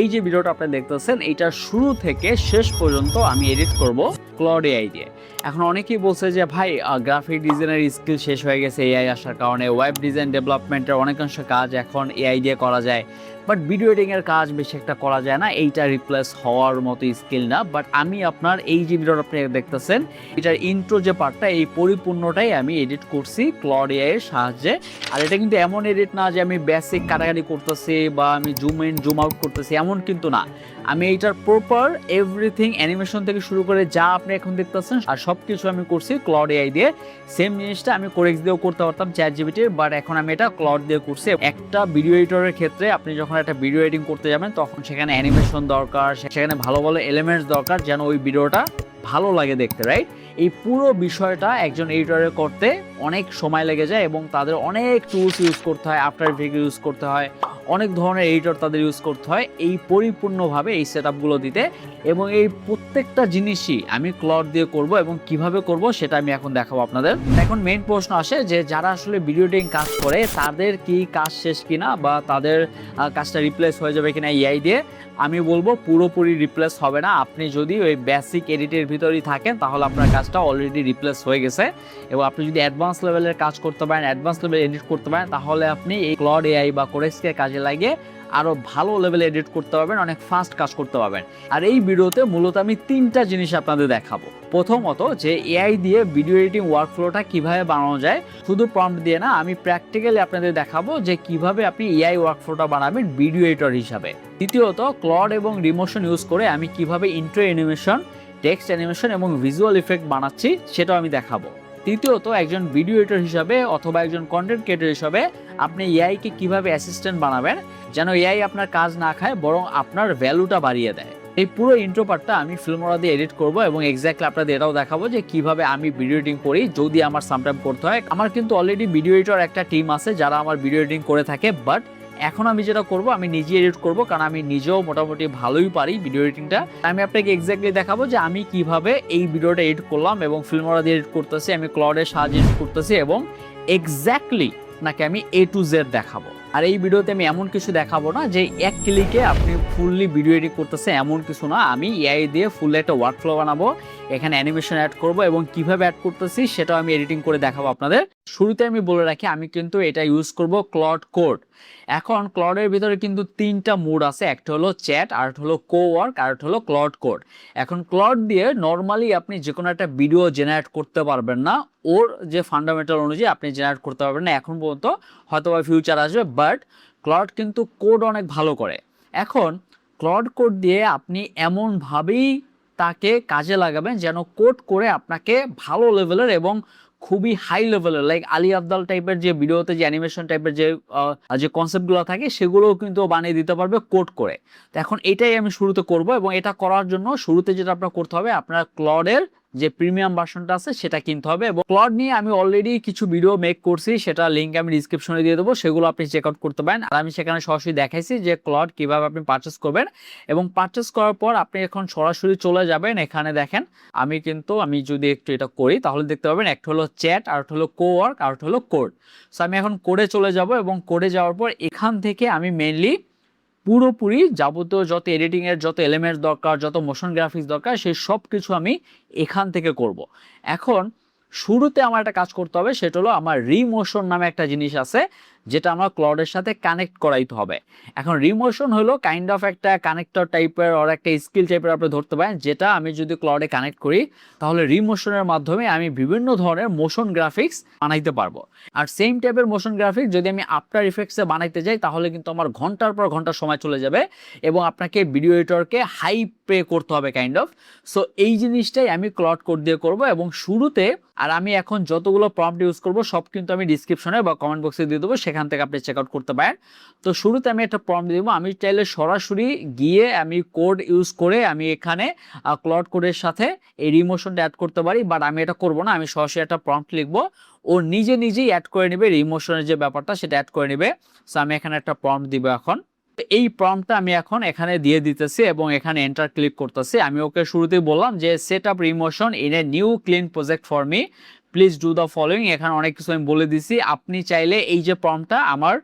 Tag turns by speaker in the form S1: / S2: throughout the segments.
S1: এই যে ভিডিওটা আপনি দেখতেছেন এটা শুরু থেকে শেষ পর্যন্ত আমি এডিট করব ক্লড এআই দিয়ে। এখন অনেকেই বলছে যে ভাই গ্রাফিক ডিজাইনের স্কিল শেষ হয়ে গেছে এআই আসার কারণে, ওয়েব ডিজাইন ডেভেলপমেন্টের অনেকাংশ কাজ এখন এআই দিয়ে করা যায়, বাট ভিডিও এডিটিংয়ের কাজ বেশি একটা করা যায় না, এইটা রিপ্লেস হওয়ার মতো স্কিল না। বাট আমি আপনার এই যে ভিডিওটা আপনি দেখতেছেন এটার ইন্ট্রো যে পার্টটা এই পরিপূর্ণটাই আমি এডিট করছি ক্লড এআই এর সাহায্যে। আর এটা কিন্তু এমন এডিট না যে আমি বেসিক কাটাকাটি করতেছি বা আমি জুম ইন জুম আউট করতেছি, এমন কিন্তু না। আমি এইটার প্রপার এভরিথিং অ্যানিমেশন থেকে শুরু করে যা আপনি এখন দেখতেছেন আর সব কিছু আমি করছি ক্লড এআই দিয়ে। সেম জিনিসটা আমি কোরেক্স দিয়েও করতে পারতাম চ্যাট জিপিটির, বাট এখন আমি এটা ক্লড দিয়ে করছি। একটা ভিডিও এডিটরের ক্ষেত্রে আপনি যখন একটা ভিডিও এডিটিং করতে যাবেন তখন সেখানে অ্যানিমেশন দরকার, সেখানে ভালো ভালো এলিমেন্টস দরকার যেন ওই ভিডিওটা ভালো লাগে দেখতে, রাইট? এই পুরো বিষয়টা একজন এডিটরের করতে অনেক সময় লেগে যায় এবং তাদের অনেক টুলস ইউজ করতে হয়, আফটার ইফেক্ট ইউজ করতে হয়, অনেক ধরনের এডিটর তাদের ইউজ করতে হয় এই পরিপূর্ণভাবে এই সেটআপগুলো দিতে। এবং এই প্রত্যেকটা জিনিসই আমি ক্লড দিয়ে করব এবং কিভাবে করব সেটা আমি এখন দেখাবো আপনাদের। এখন মেইন প্রশ্ন আসে যে যারা আসলে ভিডিও এডিটিং কাজ করে তাদের কি কাজ শেষ কিনা বা তাদের কাজটা রিপ্লেস হয়ে যাবে কিনা এআই দিয়ে। আমি বলবো পুরোপুরি রিপ্লেস হবে না। আপনি যদি ওই বেসিক এডিটের ভিতরেই থাকেন তাহলে আপনার কাজটা অলরেডি রিপ্লেস হয়ে গেছে। এবং আপনি যদি অ্যাডভান্স লেভেলের কাজ করতে পারেন, অ্যাডভান্স লেভেল এডিট করতে পারেন, তাহলে আপনি এই ক্লড এআই বা কোরেক্সকে কাজে লাগিয়ে আরও ভালো লেভেলে এডিট করতে পারবেন, অনেক ফাস্ট কাজ করতে পারবেন। আর এই ভিডিওতে মূলত আমি তিনটা জিনিস আপনাদের দেখাবো। প্রথমত যে এআই দিয়ে ভিডিও এডিটিং ওয়ার্কফ্লোটা কিভাবে বানানো যায়, শুধু প্রম্পট দিয়ে না, আমি প্র্যাকটিক্যালি আপনাদের দেখাবো যে কিভাবে আপনি এআই ওয়ার্কফ্লোটা বানাবেন ভিডিও এডিটর হিসাবে। দ্বিতীয়ত ক্লড এবং রিমোশন ইউজ করে আমি কিভাবে ইন্ট্রো অ্যানিমেশন, টেক্সট অ্যানিমেশন এবং ভিজুয়াল ইফেক্ট বানাচ্ছি সেটাও আমি দেখাবো। তৃতীয়ত একজন ভিডিও এডিটর হিসাবে অথবা একজন কন্টেন্ট ক্রিয়েটর হিসাবে আপনি এআইকে কিভাবে অ্যাসিস্ট্যান্ট বানাবেন যেন এআই আপনার কাজ না খায় বরং আপনার ভ্যালুটা বাড়িয়ে দেয়। এই পুরো ইন্ট্রো পার্টটা আমি ফিল্মোরা দিয়ে এডিট করব এবং এক্স্যাক্টলি আপনাদের এটাও দেখাবো যে কিভাবে আমি ভিডিও এডিটিং করি যদি আমার সামটাইম করতে হয়। আমার কিন্তু অলরেডি ভিডিও এডিটর একটা টিম আছে যারা আমার ভিডিও এডিটিং করে থাকে, বাট এখন আমি যেটা করব আমি নিজে এডিট করব, কারণ আমি নিজেও মোটামুটি ভালোই পারি ভিডিও এডিটিংটা। আমি আপনাকে এক্স্যাক্টলি দেখাবো যে আমি কিভাবে এই ভিডিওটা এডিট করলাম এবং ফিল্মোরা দিয়ে এডিট করতেছি, আমি ক্লডের সাহায্যে এডিট করতেছি এবং এক্স্যাক্টলি নাকি আমি A to Z দেখাবো। আর এই ভিডিওতে আমি এমন কিছু দেখাবো না যে এক ক্লিকে আপনি ফুললি ভিডিও এডিট করতেছে, এমন কিছু না। আমি এআই দিয়ে ফুল একটা ওয়ার্কফ্লো বানাবো, এখানে অ্যানিমেশন অ্যাড করব এবং কিভাবে অ্যাড করতেছি সেটাও আমি এডিটিং করে দেখাবো আপনাদের। শুরুতে আমি বলে রাখি আমি কিন্তু এটা ইউজ করব ক্লড কোড। এখন ক্লডের ভিতরে কিন্তু তিনটা মোড আছে, একটা হলো চ্যাট, আর একটা হলো কোওয়ার্ক, আর একটা হলো ক্লড কোড। এখন ক্লড দিয়ে নর্মালি আপনি যে কোনো একটা ভিডিও জেনারেট করতে পারবেন না, ওর যে ফান্ডামেন্টাল অনুযায়ী আপনি জেনারেট করতে পারবেন না এখন পর্যন্ত, হয়তো বা ফিউচার আসবে, বাট ক্লড কিন্তু কোড অনেক ভালো করে। এখন ক্লড কোড দিয়ে আপনি এমনভাবেই তাকে কাজে লাগাবেন যেন কোড করে আপনাকে ভালো লেভেলের এবং খুবই হাই লেভেলের লাইক আলী আফদাল টাইপের যে ভিডিওতে যে অ্যানিমেশন টাইপের যে কনসেপ্টগুলো থাকে সেগুলোও কিন্তু বানিয়ে দিতে পারবে কোড করে। তো এখন এটাই আমি শুরুতে করব এবং এটা করার জন্য শুরুতে যেটা আপনার করতে হবে, আপনার ক্লডের যে প্রিমিয়াম ভার্সনটা আছে সেটা কিনতে হবে। এবং ক্লড নিয়ে আমি অলরেডি কিছু ভিডিও মেক করছি, সেটা লিঙ্ক আমি ডিসক্রিপশনে দিয়ে দেবো, সেগুলো আপনি চেক আউট করতে পারেন। আর আমি সেখানে সরাসরি দেখাইছি যে ক্লড কিভাবে আপনি পারচেস করবেন এবং পারচেস করার পর আপনি এখন সরাসরি চলে যাবেন। এখানে দেখেন আমি যদি একটু এটা করি তাহলে দেখতে পাবেন একটা হলো চ্যাট, আর একটা হলো কোওয়ার্ক, আর একটা হলো কোড। সো আমি এখন কোডে চলে যাব এবং কোডে যাওয়ার পর এখান থেকে আমি মেইনলি পুরোপুরি যাবতীয় যত এডিটিংয়ের যত এলিমেন্টস দরকার, যত মোশন গ্রাফিক্স দরকার, সেই সব কিছু আমি এখান থেকে করব। এখন শুরুতে আমার একটা কাজ করতে হবে, সেটা হলো আমার রিমোশন নামে একটা জিনিস আছে যেটা আমার ক্লডের সাথে কানেক্ট করাইতে হবে। এখন রিমোশন হলো কাইন্ড অফ একটা কানেক্টর টাইপের আর একটা স্কিল টাইপের আপনি ধরতে পারেন, যেটা আমি যদি ক্লডে কানেক্ট করি তাহলে রিমোশনের মাধ্যমে আমি বিভিন্ন ধরনের মোশন গ্রাফিক্স বানাইতে পারবো। আর সেম টাইপের মোশন গ্রাফিক্স যদি আমি আফটার ইফেক্টসে বানাইতে যাই তাহলে কিন্তু আমার ঘন্টার পর ঘন্টা সময় চলে যাবে এবং আপনাকে ভিডিও এডিটরকে হাই পে করতে হবে কাইন্ড অফ। সো এই জিনিসটাই আমি ক্লড কোড দিয়ে করব এবং শুরুতে আর আমি এখন যতগুলো প্রম্পট ইউজ করব সব কিন্তু আমি ডিসক্রিপশনে বা কমেন্ট বক্সে দিয়ে দেবো, সেখান থেকে আপনি চেক আউট করতে পারেন। তো শুরুতে আমি একটা প্রম্পট দিয়ে দেবো। আমি চাইলে সরাসরি গিয়ে আমি কোড ইউজ করে আমি এখানে ক্লড কোডের সাথে এই রিমোশনটা অ্যাড করতে পারি, বাট আমি এটা করব না। আমি সরাসরি একটা প্রম্পট লিখবো, ও নিজেই অ্যাড করে নেবে রিমোশনের যে ব্যাপারটা সেটা অ্যাড করে নেবে। সো আমি এখানে একটা প্রম্পট দিব। এখন এই প্রম্পটটা আমি এখন এখানে দিয়ে দিতেছি এবং এখানে এন্টার ক্লিক করতেছি। আমি ওকে শুরুতেই বললাম যে set up Remotion in a new clean project for me, please do the following. এখানে অনেক কিছু আমি বলে দিছি, আপনি চাইলে এই যে প্রম্পটটা আমার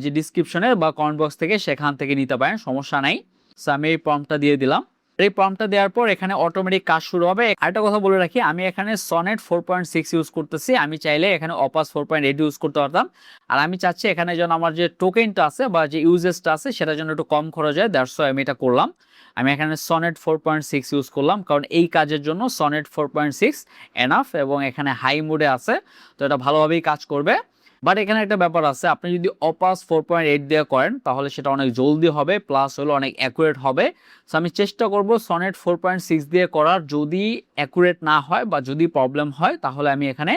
S1: যে ডিসক্রিপশনে বা কমেন্ট বক্স থেকে সেখান থেকে নিতে পারেন, সমস্যা নাই। সো আমি এই প্রম্পটটা দিয়ে দিলাম। এই প্রম্পটটা দেওয়ার পর এখানে অটোমেটিক কাজ শুরু হবে। আরেকটা কথা বলে রাখি, আমি এখানে সনেট 4.6 ইউজ করতেছি, আমি চাইলে এখানে অপাস 4.8 ইউজ করতে পারতাম। আর আমি চাচ্ছি এখানে যেন আমার যে টোকেনটা আছে বা যে ইউজেসটা আছে সেটা যেন একটু কম খরচ হয়, দ্যাটস ওয়াই আমি এটা করলাম। আমি এখানে সনেট 4.6 ইউজ করলাম, কারণ এই কাজের জন্য সনেট 4.6 এনাফ, এবং এখানে হাই মোডে আছে, তো এটা ভালোভাবেই কাজ করবে। বাট এখানে একটা ব্যাপার আছে, আপনি যদি অপাস 4.8 দিয়ে করেন তাহলে সেটা অনেক জলদি হবে, প্লাস হলো অনেক অ্যাকুরেট হবে। সো আমি চেষ্টা করব সনেট 4.6 দিয়ে করার, যদি অ্যাকুরেট না হয় বা যদি প্রবলেম হয় তাহলে আমি এখানে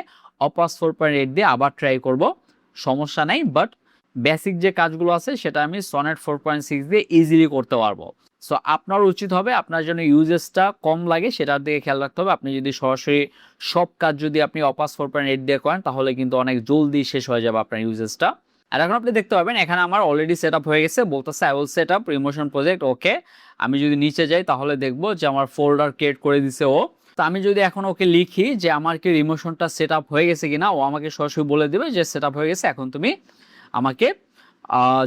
S1: অপাস 4.8 দিয়ে আবার ট্রাই করব, সমস্যা নাই। বাট বেসিক যে কাজগুলো আছে সেটা আমি সনেট 4.6 দিয়ে ইজিলি করতে পারবো। সো আপনার উচিত হবে আপনার জন্য ইউজেসটা কম লাগে সেটার দিকে খেয়াল রাখতে হবে। আপনি যদি সরাসরি সব কাজ যদি আপনি অপাস 4.8 দিয়ে করেন তাহলে কিন্তু অনেক জলদি শেষ হয়ে যাবে আপনার ইউজেসটা। আর এখন আপনি দেখতে পাবেন এখানে আমার অলরেডি সেট আপ হয়ে গেছে, বলতেছে I will set up emotion project, okay. আমি যদি নিচে যাই তাহলে দেখবো যে আমার ফোল্ডার ক্রিয়েট করে দিছে ও। তো আমি যদি এখন ওকে লিখি যে আমার কি রিমোশনটা সেট আপ হয়ে গেছে কিনা, ও আমাকে সরাসরি বলে দেবে যে সেট আপ হয়ে গেছে, এখন তুমি আমাকে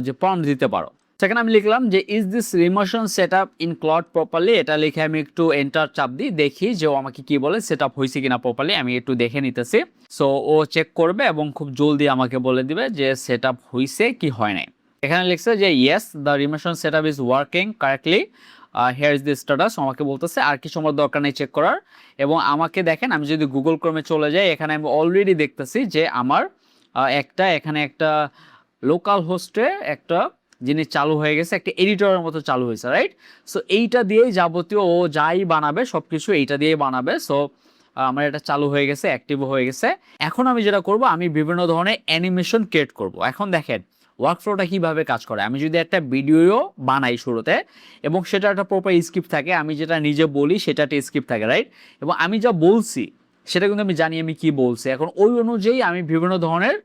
S1: যে প্রম্পট দিতে পারো। সেখানে আমি লিখলাম যে is this Remotion set up in Claude properly, এটা লিখে আমি একটু এন্টার চাপ দিই, দেখি যে ও আমাকে কি বলে সেট আপ হয়েছে কিনা প্রপারলি, আমি একটু দেখে নিতেছি। সো ও চেক করবে এবং খুব জলদি আমাকে বলে দিবে যে সেট আপ হয়েছে কি হয় নাই। এখানে লিখছে যে yes the Remotion set up is working correctly, here is the status, আমাকে বলতেছে আর কিছু আমার দরকার নেই চেক করার। এবং আমাকে দেখেন আমি যদি গুগল ক্রোমে চলে যাই, এখানে আমি অলরেডি দেখতেছি যে আমার এখানে একটা লোকাল হোস্টে একটা জিনিস চালু হয়ে গেছে, একটা এডিটরের মতো চালু হয়েছে, রাইট? সো এইটা দিয়েই যাবতীয় ও যাই বানাবে সব কিছু এইটা দিয়েই বানাবে। সো আমার এটা চালু হয়ে গেছে, অ্যাক্টিভ হয়ে গেছে। এখন আমি যেটা করব, আমি বিভিন্ন ধরনের অ্যানিমেশন ক্রিয়েট করব। এখন দেখেন ওয়ার্কফ্লোটা কিভাবে কাজ করে। আমি যদি একটা ভিডিও বানাই শুরুতে এবং সেটা একটা প্রপার স্ক্রিপ্ট থাকে, আমি যেটা নিজে বলি সেটা একটা স্ক্রিপ্ট থাকে, রাইট? এবং আমি যা বলছি সেটা কিন্তু আমি জানি আমি কি বলছি। এখন ওই অনুযায়ী আমি বিভিন্ন ধরনের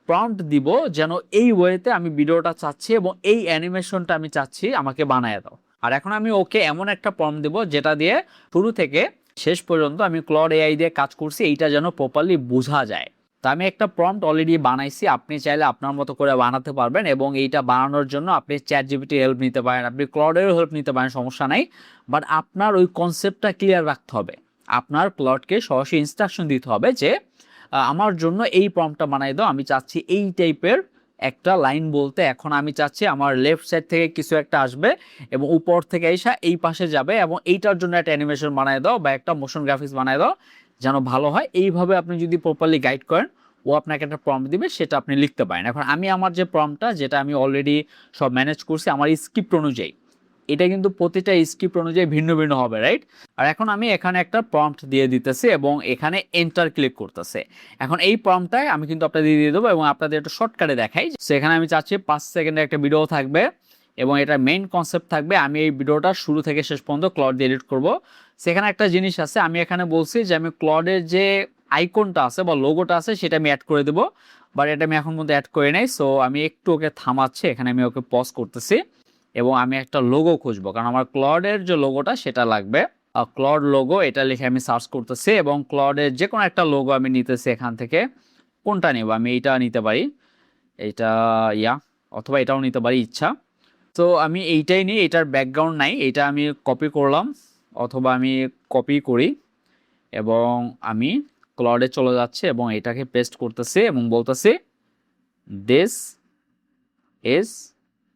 S1: প্রম্পট দিব যেন এই ওয়েতে আমি ভিডিওটা চাচ্ছি এবং এই অ্যানিমেশনটা আমি চাচ্ছি আমাকে বানায় দাও। আর এখন আমি ওকে এমন একটা প্রম্পট দিব যেটা দিয়ে শুরু থেকে শেষ পর্যন্ত আমি ক্লড এআই দিয়ে কাজ করছি এইটা যেন প্রপারলি বোঝা যায়। তো আমি একটা প্রম্পট অলরেডি বানাইছি, আপনি চাইলে আপনার মতো করে বানাতে পারবেন, এবং এইটা বানানোর জন্য আপনি চ্যাটজিপিটির হেল্প নিতে পারেন, আপনি ক্লডেরও হেল্প নিতে পারেন, সমস্যা নাই। বাট আপনার ওই কনসেপ্টটা ক্লিয়ার রাখতে হবে, আপনার ক্লডকে সরাসরি ইনস্ট্রাকশন দিতে হবে যে আমার জন্য এই প্রম্পটটা বানাই দাও, আমি চাচ্ছি এই টাইপের একটা লাইন বলতে, এখন আমি চাচ্ছি আমার লেফট সাইড থেকে কিছু একটা আসবে এবং উপর থেকে এসে এই পাশে যাবে, এবং এইটার জন্য একটা অ্যানিমেশন বানায় দাও বা একটা মোশন গ্রাফিক্স বানায় দাও যেন ভালো হয়। এইভাবে আপনি যদি প্রপারলি গাইড করেন ও আপনাকে একটা প্রম্পট দিবে, সেটা আপনি লিখতে পারেন। এখন আমি আমার যে প্রম্পটটা যেটা আমি অলরেডি সব ম্যানেজ করছি আমার স্ক্রিপ্ট অনুযায়ী, এটা কিন্তু প্রতিটা স্ক্রিপ্ট অনুযায়ী ভিন্ন ভিন্ন হবে, রাইট? আর এখন আমি এখানে একটা প্রম্পট দিয়ে দিতেছি এবং এখানে এন্টার ক্লিক করতেছে। এখন এই প্রম্পটটাই আমি কিন্তু আপনাদের দিয়ে দেবো এবং আপনাদের একটু শর্টকাটে দেখাই। সেখানে আমি চাচ্ছি 5 সেকেন্ডের একটা ভিডিও থাকবে এবং এটা মেইন কনসেপ্ট থাকবে, আমি এই ভিডিওটা শুরু থেকে শেষ পর্যন্ত ক্লড দিয়ে এডিট করব। সেখানে একটা জিনিস আছে, আমি এখানে বলছি যে আমি ক্লডের যে আইকনটা আছে বা লোগোটা আছে সেটা আমি অ্যাড করে দেবো, বাট এটা আমি এখন পর্যন্ত অ্যাড করে নেই। সো আমি একটু ওকে থামাচ্ছি, এখানে আমি ওকে পজ করতেছি এবং আমি একটা লোগো খুঁজবো, কারণ আমার ক্লডের যে লোগোটা সেটা লাগবে। ক্লড লোগো এটা লিখে আমি সার্চ করতেছি এবং ক্লডের যে কোনো একটা লোগো আমি নিতেছি এখান থেকে। কোনটা নেব? আমি এইটা নিতে পারি, এইটা অথবা এটাও নিতে পারি, ইচ্ছা। তো আমি এইটাই নিই, এটার ব্যাকগ্রাউন্ড নাই, এটা আমি কপি করলাম, অথবা আমি কপি করি এবং আমি ক্লডে চলে যাচ্ছে এবং এটাকে পেস্ট করতেছি এবং বলতেছি দিস ইজ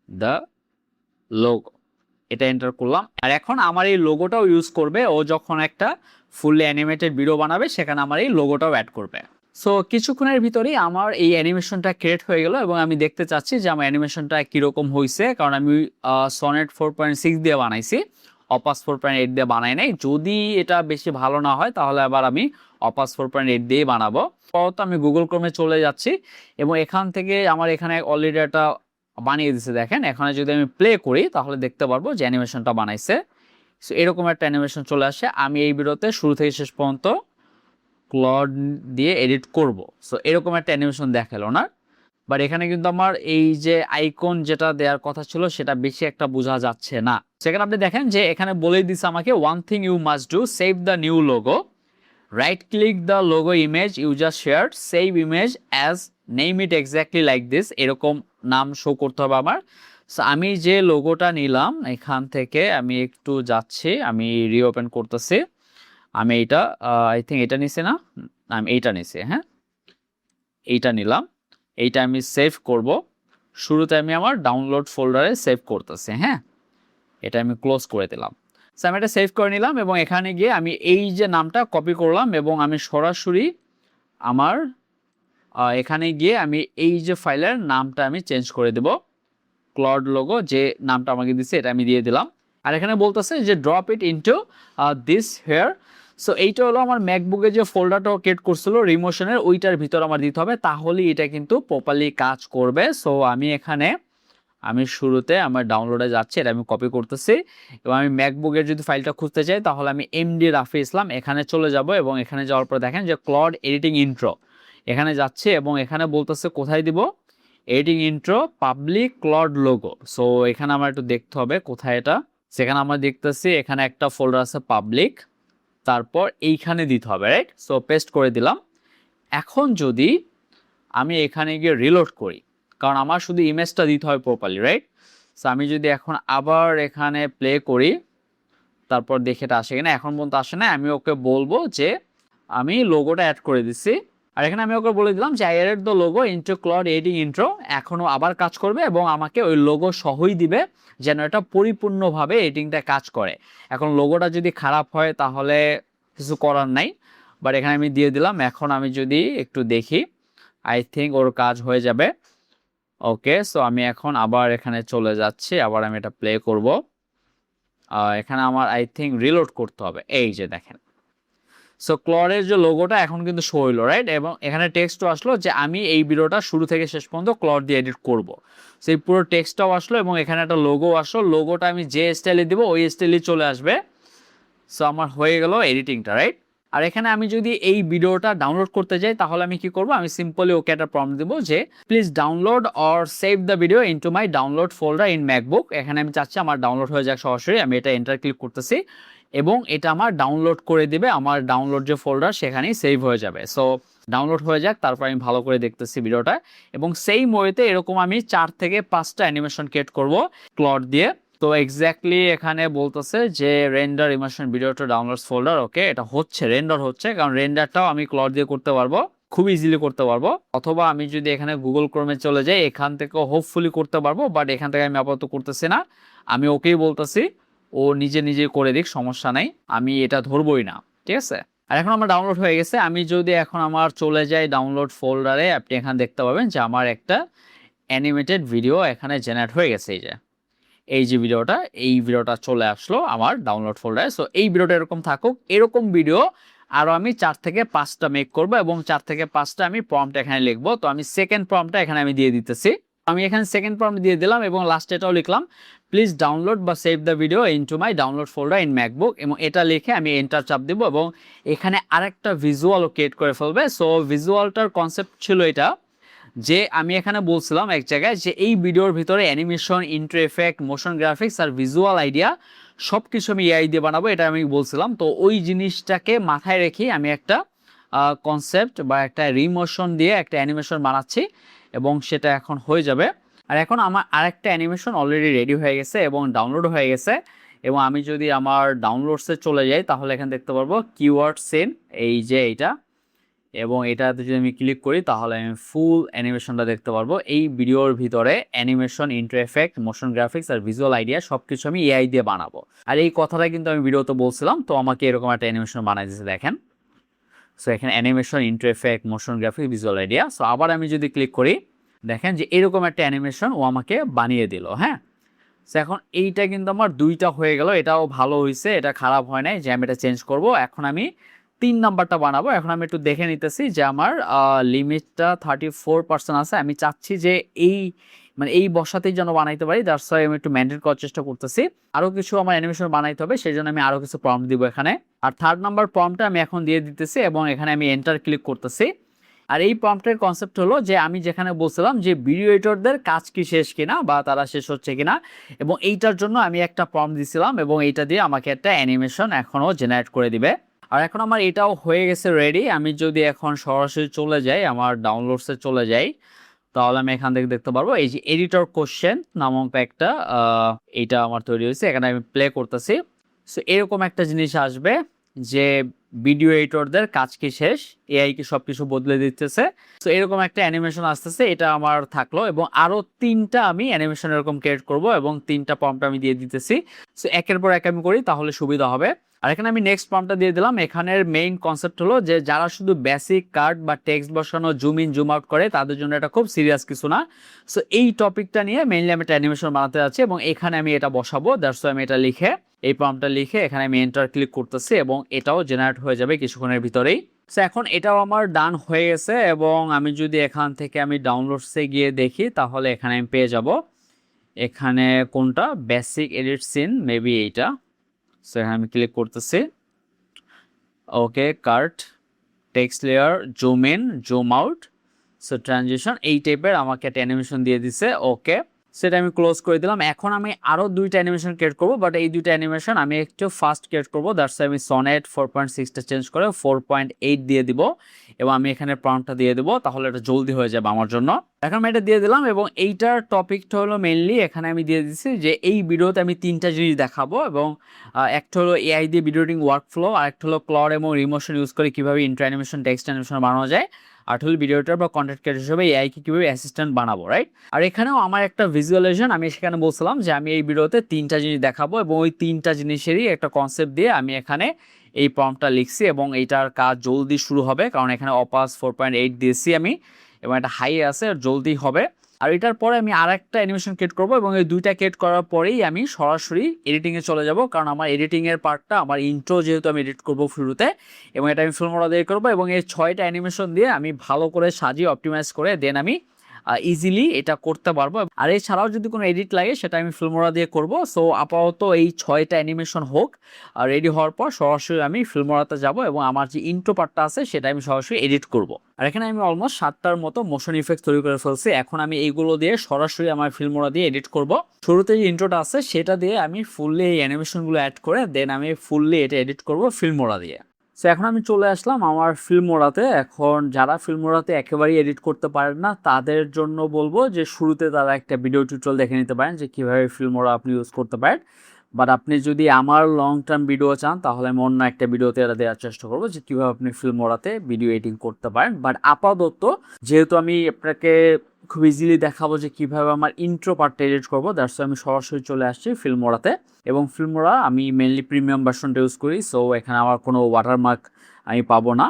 S1: দ্য লোগো, এটা এন্টার করলাম। আর এখন আমার এই লোগোটাও ইউজ করবে, ও যখন একটা ফুললি অ্যানিমেটেড ভিডিও বানাবে সেখানে আমার এই লোগোটাও অ্যাড করবে। সো কিছুক্ষণের ভিতরেই আমার এই অ্যানিমেশনটা ক্রিয়েট হয়ে গেল এবং আমি দেখতে চাচ্ছি যে আমার অ্যানিমেশনটা কীরকম হয়েছে, কারণ আমি সনেট 4.6 দিয়ে বানাইছি, অপাস 4.8 দিয়ে বানাই নাই। যদি এটা বেশি ভালো না হয় তাহলে আবার আমি অপাস 4.8 দিয়েই বানাবো। পরত আমি গুগল ক্রোমে চলে যাচ্ছি এবং এখান থেকে আমার এখানে অলরেডি একটা বানিয়ে দিছে, দেখেন। এখানে যদি আমি প্লে করি তাহলে দেখতে পারবো যে অ্যানিমেশনটা বানাইছে। সো এরকম একটা অ্যানিমেশন চলে আসে। আমি এই ভিডিওতে শুরু থেকে শেষ পর্যন্ত ক্লড দিয়ে এডিট করব। সো এরকম একটা অ্যানিমেশন দেখালো না, বাট এখানে কিন্তু আমার এই যে আইকন যেটা দেওয়ার কথা ছিল সেটা বেশি একটা বোঝা যাচ্ছে না। সেখানে আপনি দেখেন যে এখানে বলেই দিচ্ছে আমাকে one thing you must do, save the new logo, right click the logo image you just shared, save image as, name it exactly like this, এরকম নাম শো করতে হবে আমার। সো আমি যে লোগোটা নিলাম এখান থেকে আমি একটু যাচ্ছি, আমি রিওপেন করতেছি। আমি এইটা আই থিঙ্ক এটা নিছি না, আমি এইটা নিছি, হ্যাঁ এইটা নিলাম। এইটা আমি সেভ করব। শুরুতে আমি আমার ডাউনলোড ফোল্ডারে সেভ করতেছি, হ্যাঁ এটা আমি ক্লোজ করে দিলাম। সো আমি এটা সেভ করে নিলাম এবং এখানে গিয়ে আমি এই যে নামটা কপি করলাম এবং আমি সরাসরি আমার এখানে গিয়ে আমি এই যে ফাইলের নামটা আমি চেঞ্জ করে দেব। ক্লড লোগো যে নামটা আমাকে দিচ্ছে এটা আমি দিয়ে দিলাম। আর এখানে বলতেছে যে drop it into this here. So এইটা হলো আমার ম্যাকবুকে যে ফোল্ডারটা ক্রিয়েট করছিল রিমোশনের, ওইটার ভিতর আমার দিতে হবে, তাহলেই এটা কিন্তু প্রপারলি কাজ করবে। সো আমি এখানে আমি শুরুতে আমার ডাউনলোডে যাচ্ছি, এটা আমি কপি করতেছি এবং আমি ম্যাকবুকের যদি ফাইলটা খুঁজতে চাই তাহলে আমি এমডি রাফি ইসলাম এখানে চলে যাব এবং এখানে যাওয়ার পর দেখেন যে ক্লড এডিটিং ইন্ট্রো এখানে যাচ্ছে এবং এখানে বলতেছে কোথায় দিব, editing intro public Claude logo. So এখানে আমার একটু দেখতে হবে কোথায় এটা, সেখানে আমরা দেখতেছি এখানে একটা ফোল্ডার আছে পাবলিক, তারপর এইখানে দিতে হবে, রাইট। সো পেস্ট করে দিলাম। এখন যদি আমি এখানে গিয়ে রিলোড করি, কারণ আমার শুধু ইমেজটা দিতে হয় প্রপারলি, রাইট। সো আমি যদি এখন আবার এখানে প্লে করি, তারপর দেখে এটা আসে কিনা, এখন পর্যন্ত আসে না। আমি ওকে বলবো যে আমি লোগোটা অ্যাড করে দিচ্ছি, আর এখানে আমি ওকে বলে দিলাম যে I added the logo into Claude editing intro, এখনও আবার কাজ করবে এবং আমাকে ওই লোগো সহই দিবে যেন এটা পরিপূর্ণভাবে এডিটিংটা কাজ করে। এখন লোগোটা যদি খারাপ হয় তাহলে কিছু করার নাই, বাট এখানে আমি দিয়ে দিলাম। এখন আমি যদি একটু দেখি, আই থিঙ্ক ওর কাজ হয়ে যাবে। ওকে, সো আমি এখন আবার এখানে চলে যাচ্ছি, আবার আমি এটা প্লে করব। এখানে আমার আই থিঙ্ক রিলোড করতে হবে, এই যে দেখেন। সো ক্লডের যে লোগোটা এখন কিন্তু শো হইলো, রাইট, এবং এখানে টেক্সটও আসলো যে আমি এই ভিডিওটা শুরু থেকে শেষ পর্যন্ত ক্লড দিয়ে এডিট করব। সেই পুরো টেক্সটটাও আসলো এবং এখানে একটা লোগো আসলো, লোগোটা আমি যে স্টাইলে দিব ওই স্টাইলে চলে আসবে। সো আমার হয়ে গেল এডিটিংটা, রাইট। আর এখানে আমি যদি এই ভিডিওটা ডাউনলোড করতে যাই তাহলে আমি কি করব, আমি সিম্পলি ওকে একটা প্রম্পট দেবো যে please download or save the video into my download folder in MacBook. এখানে আমি চাচ্ছি আমার ডাউনলোড হয়ে যাক সরাসরি, আমি এটা এন্টার ক্লিক করতেছি এবং এটা আমার ডাউনলোড করে দিবে, আমার ডাউনলোড যে ফোল্ডার সেখানেই সেভ হয়ে যাবে। সো ডাউনলোড হয়ে যাক, তারপর আমি ভালো করে দেখতেছি ভিডিওটা এবং সেই ওয়েতে এরকম আমি 4 থেকে 5টা অ্যানিমেশন ক্রিয়েট করব ক্লড দিয়ে। তো এক্স্যাক্টলি এখানে বলতেছে যে render emotion video to downloads folder. Okay, এটা হচ্ছে, রেন্ডার হচ্ছে, কারণ রেন্ডারটাও আমি ক্লড দিয়ে করতে পারবো, খুব ইজিলি করতে পারবো। অথবা আমি যদি এখানে গুগল ক্রোমে চলে যাই এখান থেকে হোপফুলি করতে পারবো, বাট এখান থেকে আমি আপাতত করতেছি না। আমি ওকেই বলতেছি ও নিজে নিজে করে দিক, সমস্যা নাই, আমি এটা ধরবই না, ঠিক আছে। আর এখন আমার ডাউনলোড হয়ে গেছে। আমি যদি এখন আমার চলে যাই ডাউনলোড ফোল্ডারে, আপনি এখানে দেখতে পাবেন যে আমার একটা অ্যানিমেটেড ভিডিও এখানে জেনারেট হয়ে গেছে। এই যে ভিডিওটা, এই ভিডিওটা চলে আসলো আমার ডাউনলোড ফোল্ডারে। সো এই ভিডিওটা এরকম থাকুক, এরকম ভিডিও আরও আমি 4 থেকে 5টা মেক করব এবং 4 থেকে 5টা আমি প্রম্পট এখানে লিখবো। তো আমি সেকেন্ড প্রম্পটটা এখানে আমি দিয়ে দিতেছি, আমি এখানে সেকেন্ড প্রম্পট দিয়ে দিলাম এবং লাস্টে এটাও লিখলাম প্লিজ ডাউনলোড বা save the video into my download folder in MacBook, এবং এটা লিখে আমি এন্টার চাপ দেবো এবং এখানে আরেকটা ভিজুয়ালও ক্রিয়েট করে ফেলবে। সো ভিজুয়ালটার কনসেপ্ট ছিল এটা যে আমি এখানে বলছিলাম এক জায়গায় যে এই ভিডিওর ভিতরে animation, intro effect, motion graphics আর ভিজুয়াল আইডিয়া সব কিছু আমি এআই দিয়ে বানাবো, এটা আমি বলছিলাম। তো ওই জিনিসটাকে মাথায় রেখে আমি একটা কনসেপ্ট বা একটা রিমোশন দিয়ে একটা অ্যানিমেশন বানাচ্ছি এবং সেটা এখন হয়ে যাবে। আর এখন আমার আরেকটা অ্যানিমেশন অলরেডি রেডি হয়ে গেছে এবং ডাউনলোড হয়ে গেছে। এবং আমি যদি আমার ডাউনলোডসে চলে যাই তাহলে এখানে দেখতে পারবো কিওয়ার্ড সিন, এই যে এইটা, এবং এটাতে যদি আমি ক্লিক করি তাহলে আমি ফুল অ্যানিমেশনটা দেখতে পারবো। এই ভিডিওর ভিতরে animation, intro effect, motion graphics আর ভিজুয়াল আইডিয়া সব কিছু আমি এআই দিয়ে বানাবো। আর এই কথাটা কিন্তু আমি ভিডিওতে বলছিলাম, তো আমাকে এরকম একটা অ্যানিমেশন বানাই দিয়েছে, দেখেন। সো এখানে animation, intro effect, motion graphics, visual idea. So আবার আমি যদি ক্লিক করি দেখেন যে এরকম একটা অ্যানিমেশন ও আমাকে বানিয়ে দিল, হ্যাঁ। সো এখন এইটা কিন্তু আমার 2টা হয়ে গেল, এটাও ভালো হয়েছে, এটা খারাপ হয় নাই যে আমি এটা চেঞ্জ করব। এখন আমি 3 নাম্বারটা বানাবো। এখন আমি একটু দেখে নিতেছি যে আমার লিমিটটা 34% আছে, আমি চাচ্ছি যে এই মানে এই বসাতেই যেন বানাইতে পারি, দ্যাটস ওয়াই আমি একটু মেনটেন করার চেষ্টা করতেছি। আরও কিছু আমার অ্যানিমেশন বানাইতে হবে, সেই জন্য আমি আরও কিছু প্রম্পট দিব এখানে। আর 3rd নাম্বার প্রম্পটটা আমি এখন দিয়ে দিতেছি এবং এখানে আমি এন্টার ক্লিক করতেছি। আর এই প্রম্পটের কনসেপ্ট হলো যে আমি যেখানে বলছিলাম যে ভিডিও এডিটরদের কাজ কি শেষ কিনা বা তারা শেষ হচ্ছে কিনা, এবং এইটার জন্য আমি একটা প্রম্পট দিছিলাম এবং এইটা দিয়ে আমাকে একটা অ্যানিমেশন এখনও জেনারেট করে দিবে। আর এখন আমার এটাও হয়ে গেছে রেডি। আমি যদি এখন সরাসরি চলে যাই আমার ডাউনলোডসে চলে যাই, তাহলে আমি এখান থেকে দেখতে পারবো এই যে এডিটর কোশ্চেন নামক একটা এইটা আমার তৈরি হয়েছে, এখানে আমি প্লে করতেছি। সো এরকম একটা জিনিস আসবে যে ভিডিও এডিটরদের কাজ কি শেষ, এআই কি সবকিছু বদলে দিতেছে। তো এরকম একটা অ্যানিমেশন আসতেছে, এটা আমার থাকলো এবং আরো 3টা আমি অ্যানিমেশন এরকম ক্রিয়েট করব এবং 3টা প্রম্পট আমি দিয়ে দিতেছি। সো একের পর এক আমি করি তাহলে সুবিধা হবে। আর এখানে আমি নেক্সট প্রম্পটটা দিয়ে দিলাম। এখানের মেইন কনসেপ্ট হলো যে যারা শুধু বেসিক কার্ড বা টেক্সট বসানো, জুম ইন জুম আউট করে তাদের জন্য এটা খুব সিরিয়াস কিছু না। সো এই টপিকটা নিয়ে মেইনলি আমি একটা অ্যানিমেশন বানাতে যাচ্ছি এবং এখানে আমি এটা বসাবো। দ্যাটস ওয়াই আমি এটা লিখে এই প্রম্পটটা লিখে এখানে আমি এন্টার ক্লিক করতেছি এবং এটাও জেনারেট হয়ে যাবে কিছুক্ষণের ভিতরেই। সো এখন এটাও আমার ডান হয়ে গেছে এবং আমি যদি এখান থেকে আমি ডাউনলোডসে গিয়ে দেখি তাহলে এখানে আমি পেয়ে যাব। এখানে কোনটা বেসিক এডিট সিন, মেবি এইটা। সো এখানে আমি ক্লিক করতেছি। Okay, cut, text layer, zoom in zoom out, so transition, এই টাইপের আমাকে একটা অ্যানিমেশন দিয়ে দিছে। ওকে, সেটা আমি ক্লোজ করে দিলাম। এখন আমি আরো 2টা অ্যানিমেশন ক্রিয়েট করব, বাট এই 2টা অ্যানিমেশন আমি একটু ফাস্ট ক্রিয়েট করব। দ্যাটস আমি সনেট 4.6টা চেঞ্জ করে 4.8 দিয়ে দিব এবং আমি এখানে প্রম্পটটা দিয়ে দেবো, তাহলে এটা জলদি হয়ে যাবে আমার জন্য। এখন আমি এটা দিয়ে দিলাম এবং এইটার টপিকটা হলো মেইনলি এখানে আমি দিয়ে দিচ্ছি যে এই ভিডিওতে আমি 3টা জিনিস দেখাবো এবং একটা হলো এআই দিয়ে ভিডিও এডিটিং ওয়ার্কফ্লো, আর একটা হলো ক্লড এবং রিমোশন ইউজ করে কিভাবে ইন্ট্রো অ্যানিমেশন, টেক্সট অ্যানিমেশন বানানো যায়, আর হলো ভিডিওটার বা কন্টেন্ট ক্রিয়েটর হিসেবে এআই কে কিভাবে অ্যাসিস্ট্যান্ট বানাবো, রাইট। আর এখানেও আমার একটা ভিজুয়ালাইজেশন, আমি সেখানে বলছিলাম যে আমি এই ভিডিওতে 3টা জিনিস দেখাবো এবং ওই 3টা জিনিসেরই একটা কনসেপ্ট দিয়ে আমি এখানে এই প্রম্পটটা লিখছি এবং এইটার কাজ জলদি শুরু হবে কারণ এখানে অপাস 4.8 দিয়েছি আমি এবং এটা হাই আছে, জলদি হবে। আর এটার পরে আমি আরেকটা অ্যানিমেশন ক্রিয়েট করব এবং এই 2টা ক্রিয়েট করার পরেই আমি সরাসরি এডিটিংয়ে চলে যাব, কারণ আমার এডিটিংয়ের পার্টটা, আমার ইন্ট্রো যেহেতু আমি এডিট করব শুরুতে এবং এটা আমি ফিল্মোরা দিয়ে করবো এবং এই 6টা অ্যানিমেশন দিয়ে আমি ভালো করে সাজিয়ে অপটিমাইজ করে দেন আমি ইজিলি এটা করতে পারবো। আর এছাড়াও যদি কোনো এডিট লাগে সেটা আমি ফিল্মোরা দিয়ে করব। সো আপাতত এই 6টা অ্যানিমেশন হোক, আর রেডি হওয়ার পর সরাসরি আমি ফিল্মোরাতে যাব এবং আমার যে ইন্ট্রো পার্টটা আছে সেটা আমি সরাসরি এডিট করব। আর এখানে আমি অলমোস্ট 7টার মতো মোশন ইফেক্ট তৈরি করে ফেলছি। এখন আমি এইগুলো দিয়ে সরাসরি আমার ফিল্মোরা দিয়ে এডিট করব। শুরুতে যে ইন্ট্রোটা আছে সেটা দিয়ে আমি ফুললি এই অ্যানিমেশনগুলো অ্যাড করে দেন আমি ফুললি এটা এডিট করব ফিল্মোরা দিয়ে। সো এখন আমি চলে আসলাম আমার ফিল্মোরাতে। এখন যারা ফিল্মোরাতে একেবারেই এডিট করতে পারেন না তাদের জন্য বলবো যে শুরুতে তারা একটা ভিডিও টিউটোরিয়াল দেখে নিতে পারেন যে কীভাবে ফিল্মোরা আপনি ইউজ করতে পারেন। বাট আপনি যদি আমার লং টার্ম ভিডিও চান তাহলে আমি অন্য একটা ভিডিওতে এটা দেওয়ার চেষ্টা করবো যে কীভাবে আপনি ফিল্মোরাতে ভিডিও এডিটিং করতে পারেন। বাট আপাতত যেহেতু আমি আপনাকে খুব ইজিলি দেখাবো যে কীভাবে আমার ইন্ট্রো পার্টটা এডিট করবো, দ্যাটস আমি সরাসরি চলে আসছি ফিল্মোরাতে এবং ফিল্মোরা আমি মেনলি প্রিমিয়াম ভার্সনটা ইউজ করি। সো এখানে আমার কোনো ওয়াটারমার্ক আমি পাবো না।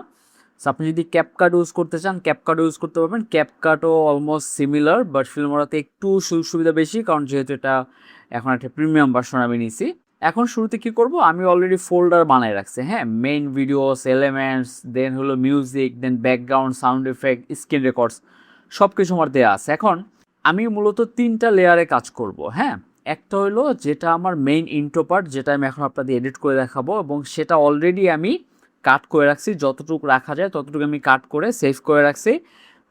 S1: সো আপনি যদি ক্যাপকাট ইউজ করতে চান ক্যাপকাট ইউজ করতে পারবেন। ক্যাপকাটও অলমোস্ট সিমিলার, বাট ফিল্মোরাতে একটু সুযোগ সুবিধা বেশি কারণ যেহেতু এটা এখন একটা প্রিমিয়াম ভার্সন আমি নিছি। এখন শুরুতে কি করব, আমি অলরেডি ফোল্ডার বানায় রাখছি, হ্যাঁ, মেইন ভিডিওস, এলিমেন্টস, দেন হলো music, then background, sound effect, screen records, সব কিছু আমার দেওয়া আছে। এখন আমি মূলত 3টা লেয়ারে কাজ করব, হ্যাঁ। একটা হলো যেটা আমার মেইন ইন্ট্রো পার্ট, যেটা আমি এখন আপনাদের এডিট করে দেখাবো এবং সেটা অলরেডি আমি কাট করে রাখছি, যতটুকু রাখা যায় ততটুকু আমি কাট করে সেভ করে রাখছি।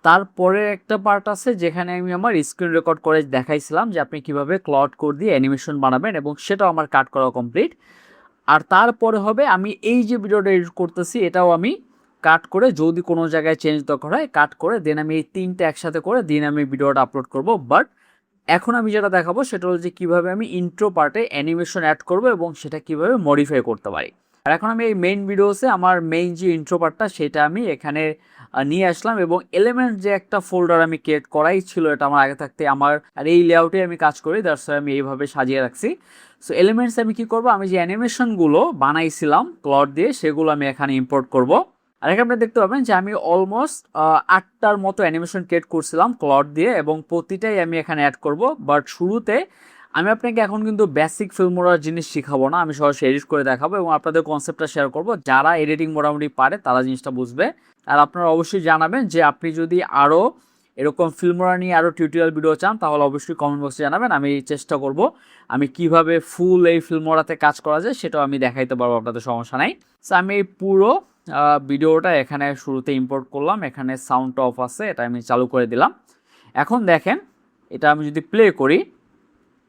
S1: তারপরে একটা পার্ট আছে যেখানে আমি আমার স্ক্রিন রেকর্ড করে দেখাইছিলাম যে আপনি কিভাবে ক্লাউড কোড দিয়ে অ্যানিমেশন বানাবেন এবং সেটাও আমার কাট করা কমপ্লিট। আর তারপরে হবে আমি এই যে ভিডিওটা এডিট করতেছি এটাও আমি কাট করে যদি কোনো জায়গায় চেঞ্জ দরকার হয় কাট করে দেন আমি এই 3টা একসাথে করে দিন আমি ভিডিওটা আপলোড করব। বাট এখন আমি যেটা দেখাবো সেটা হলো যে কীভাবে আমি ইন্ট্রো পার্টে অ্যানিমেশন অ্যাড করব এবং সেটা কীভাবে মডিফাই করতে পারি। আর এখন আমি এই মেইন ভিডিওসে আমার মেইন যে ইন্ট্রো পার্টটা সেটা আমি এখানে নিয়ে আসলাম এবং এলিমেন্ট যে একটা ফোল্ডার আমি ক্রিয়েট করাই ছিল এটা আমার আগে থাকতে আমার, আর এই লেআউটে আমি কাজ করি, দ্যাটস ওয়াই আমি এইভাবে সাজিয়ে রাখছি। সো এলিমেন্টস আমি কি করব, আমি যে অ্যানিমেশনগুলো বানাইছিলাম ক্লড দিয়ে সেগুলো আমি এখানে ইম্পোর্ট করব। আর এখানে আপনি দেখতে পাবেন যে আমি অলমোস্ট 8টার মতো অ্যানিমেশন ক্রিয়েট করছিলাম ক্লড দিয়ে এবং প্রতিটাই আমি এখানে অ্যাড করব। বাট শুরুতে আমি আপনাকে এখন কিন্তু বেসিক ফিল্মোরার জিনিস শিখাবো না, আমি সরাসরি এডিট করে দেখাবো এবং আপনাদের কনসেপ্টটা শেয়ার করব। যারা এডিটিং মোটামুটি পারে তারা জিনিসটা বুঝবে। আর আপনারা অবশ্যই জানাবেন যে আপনি যদি আরও এরকম ফিল্মোরা নিয়ে আরও টিউটোরিয়াল ভিডিও চান তাহলে অবশ্যই কমেন্ট বক্সে জানাবেন, আমি চেষ্টা করব আমি কিভাবে ফুল এই ফিল্মোরাতে কাজ করা যায় সেটাও আমি দেখাইতে পারবো, আপনাদের সমস্যা নাই। সো আমি এই পুরো ভিডিওটা এখানে শুরুতে ইম্পোর্ট করলাম, এখানে সাউন্ড অফ আছে এটা আমি চালু করে দিলাম। এখন দেখেন এটা আমি যদি প্লে করি,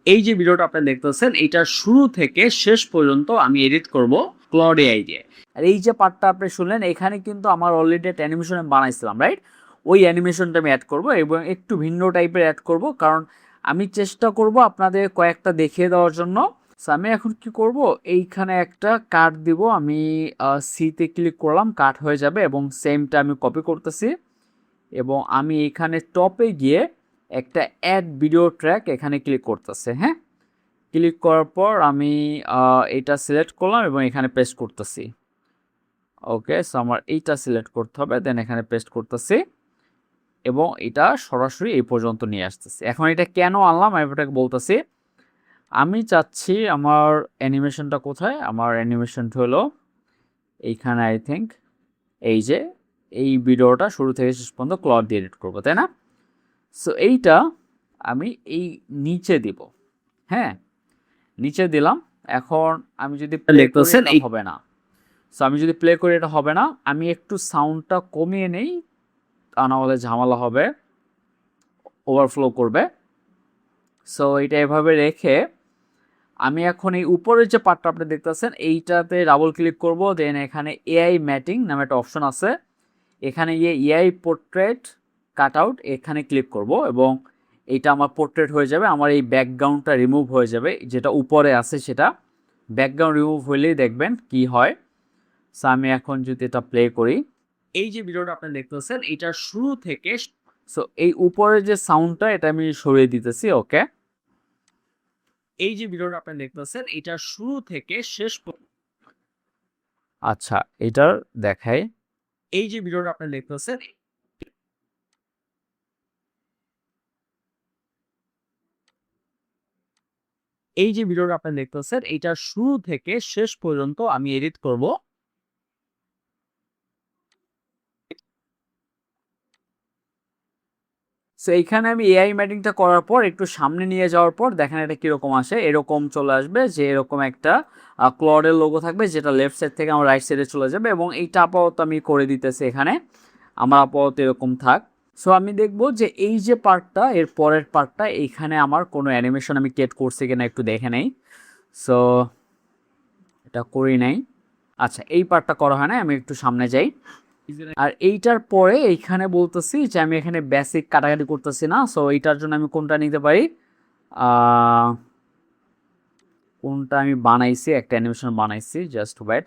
S1: এই যে ভিডিওটা আপনি দেখতেছেন এটা শুরু থেকে শেষ পর্যন্ত আমি এডিট করব ক্লড এআই দিয়ে। আর এই যে পার্টটা আপনি শুনলেন এখানে কিন্তু আমার অলরেডি একটা অ্যানিমেশন বানাইছিলাম, রাইট। ওই অ্যানিমেশনটা আমি অ্যাড করব এবং একটু ভিন্ন টাইপের অ্যাড করব, কারণ আমি চেষ্টা করব আপনাদের কয়েকটা দেখিয়ে দেওয়ার জন্য। সো আমি এখন কি করব, এইখানে একটা কাট দিব, আমি সিতে ক্লিক করলাম, কাট হয়ে যাবে এবং সেমটা আমি কপি করতেছি এবং আমি এখানে টপে গিয়ে একটা অ্যাড ভিডিও ট্র্যাক এখানে ক্লিক করতেছে। হ্যাঁ, ক্লিক করার পর আমি এটা সিলেক্ট করলাম এবং এখানে পেস্ট করতেছি। ওকে, সো আমার এইটা সিলেক্ট করতে হবে, দেন এখানে পেস্ট করতেছি এবং এটা সরাসরি এই পর্যন্ত নিয়ে আসতেছি। এখন এটা কেন আনলাম আমি এটাকে বলতেছি। আমি চাচ্ছি আমার অ্যানিমেশনটা কোথায়, আমার অ্যানিমেশনটা হলো এইখানে, আই থিঙ্ক এই যে এই ভিডিওটা শুরু থেকে শেষ পর্যন্ত ক্লড দিয়ে এডিট করবো, তাই না? সো এইটা আমি এই নিচে দিব। হ্যাঁ, নিচে দিলাম। এখন আমি যদি প্লে করি এটা হবে না। সো আমি যদি প্লে করি এটা হবে না, আমি একটু সাউন্ডটা কমিয়ে নেই, তা না হলে ঝামেলা হবে, ওভারফ্লো করবে। সো এটা এভাবে রেখে আমি এখন এই উপরের যে পার্টটা আপনি দেখতেছেন এইটাতে ডাবল ক্লিক করব, দেন এখানে এআই ম্যাটিং নামে একটা অপশন আছে, এখানে গিয়ে এআই পোর্ট্রেট কাট আউট এখানে ক্লিক করব এবং এইটা আমার পোর্ট্রেট হয়ে যাবে, আমার এই ব্যাকগ্রাউন্ডটা রিমুভ হয়ে যাবে, যেটা উপরে আছে সেটা ব্যাকগ্রাউন্ড রিমুভ হইলেই দেখবেন কি হয়। সো আমি এখন যদি এটা প্লে করি, এই যে ভিডিওটা আপনি দেখতেছেন এটার শুরু থেকে, সো এই উপরের যে সাউন্ডটা এটা আমি সরিয়ে দিতেছি। ওকে, এই যে ভিডিওটা আপনি দেখতেছেন এটার শুরু থেকে শেষ আচ্ছা এটার দেখাই, এই যে ভিডিওটা আপনি দেখতেছেন এই যে ভিডিওটা আপনি দেখতেছেন এটার শুরু থেকে শেষ পর্যন্ত আমি এডিট করব। সো এইখানে আমি এআই ম্যাটিংটা করার পর একটু সামনে নিয়ে যাওয়ার পর দেখেন এটা কীরকম আসে, এরকম চলে আসবে যে এরকম একটা ক্লডের লোগো থাকবে যেটা লেফট সাইড থেকে আমার রাইট সাইডে চলে যাবে এবং এইটা আপাতত আমি করে দিতেছি এখানে, আমার আপাতত এরকম থাক। সো আমি দেখব যে এই যে পার্টটা এর পরের পার্টটা এইখানে আমার কোনো অ্যানিমেশন আমি ক্রিয়েট করছি কিনা একটু দেখে নেই। সো এটা করি নাই, আচ্ছা এই পার্টটা করা হয় না, আমি একটু সামনে যাই। আর এইটার পরে এইখানে বলতেছি যে আমি এখানে বেসিক কাটাকাটি করতেছি না, সো এইটার জন্য আমি কোনটা নিতে পারি, কোনটা আমি বানাইছি, একটা অ্যানিমেশন বানাইছি, জাস্ট ওয়েট,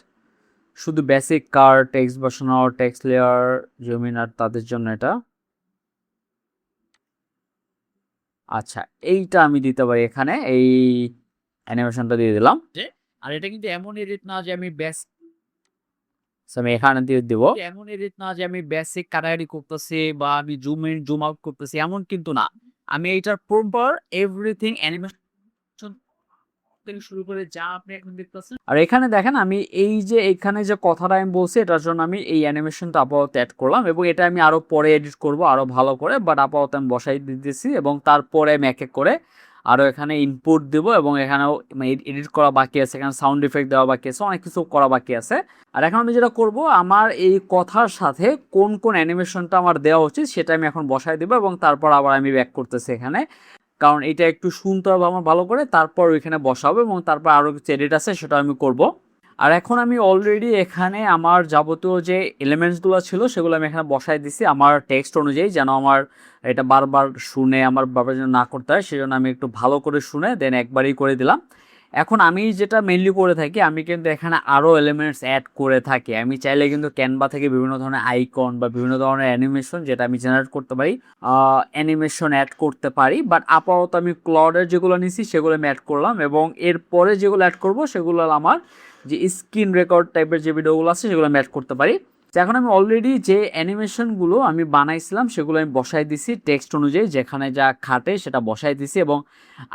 S1: শুধু বেসিক কার টেক্সট বসানো, টেক্সট লেয়ার, জুমিন আর তাদের জন্য এটা। আচ্ছা এইটা আমি দিতে পারি এখানে, এই অ্যানিমেশনটা দিয়ে দিলাম। আর এটা কিন্তু এমন এডিট না যে আমি আমি এখানে দিয়ে দিব, এমন এডিট না যে আমি বেসিক কাটাকাটি করতেছি বা আমি জুম ইন জুম আউট করতেছি, এমন কিন্তু না। আমি এইটার প্রপার এভরিথিং অ্যানিমেশন থেকে শুরু করে যা আপনি এখন দেখতেছেন। আর এখানে দেখেন আমি এই যে এখানে যে কথাটা আমি বলছি এটার জন্য আমি এই অ্যানিমেশনটা আপাতত অ্যাড করলাম এবং এটা আমি আরো পরে এডিট করব আরো ভালো করে, বাট আপাতত আমি বসাই দিতেছি এবং তারপরে আমি এক এক করে আরও এখানে ইনপুট দেবো এবং এখানেও এডিট করা বাকি আছে, এখানে সাউন্ড ইফেক্ট দেওয়া বাকি আছে, অনেক কিছু করা বাকি আছে। আর এখন আমি যেটা করব, আমার এই কথার সাথে কোন কোন অ্যানিমেশনটা আমার দেওয়া উচিত সেটা আমি এখন বসাই দেবো এবং তারপর আবার আমি ব্যাক করতেছি এখানে, কারণ এটা একটু শুনতে হবে আমার ভালো করে, তারপর ওইখানে বসাবো এবং তারপর আরও কিছু এডিট আছে সেটা আমি করব। আর এখন আমি অলরেডি এখানে আমার যাবতীয় যে এলিমেন্টসগুলো ছিল সেগুলো আমি এখানে বসাই দিছি আমার টেক্সট অনুযায়ী, যেন আমার এটা বারবার শুনে আমার বারবার যেন না করতে হয়, সেজন্য আমি একটু ভালো করে শুনে দেন একবারই করে দিলাম। এখন আমি যেটা মেনলি করে থাকি, আমি কিন্তু এখানে আরও এলিমেন্টস অ্যাড করে থাকি। আমি চাইলে কিন্তু ক্যানভা থেকে বিভিন্ন ধরনের আইকন বা বিভিন্ন ধরনের অ্যানিমেশন যেটা আমি জেনারেট করতে পারি, অ্যানিমেশন অ্যাড করতে পারি, বাট আপাতত আমি ক্লডের যেগুলো নিছি সেগুলো আমি অ্যাড করলাম এবং এরপরে যেগুলো অ্যাড করব সেগুলো আমার যে স্ক্রিন রেকর্ড টাইপের যে ভিডিওগুলো আছে সেগুলো আমি অ্যাড করতে পারি। তো এখন আমি অলরেডি যে অ্যানিমেশনগুলো আমি বানাইছিলাম সেগুলো আমি বসাই দিছি টেক্সট অনুযায়ী, যেখানে যা খাটে সেটা বসাই দিছি এবং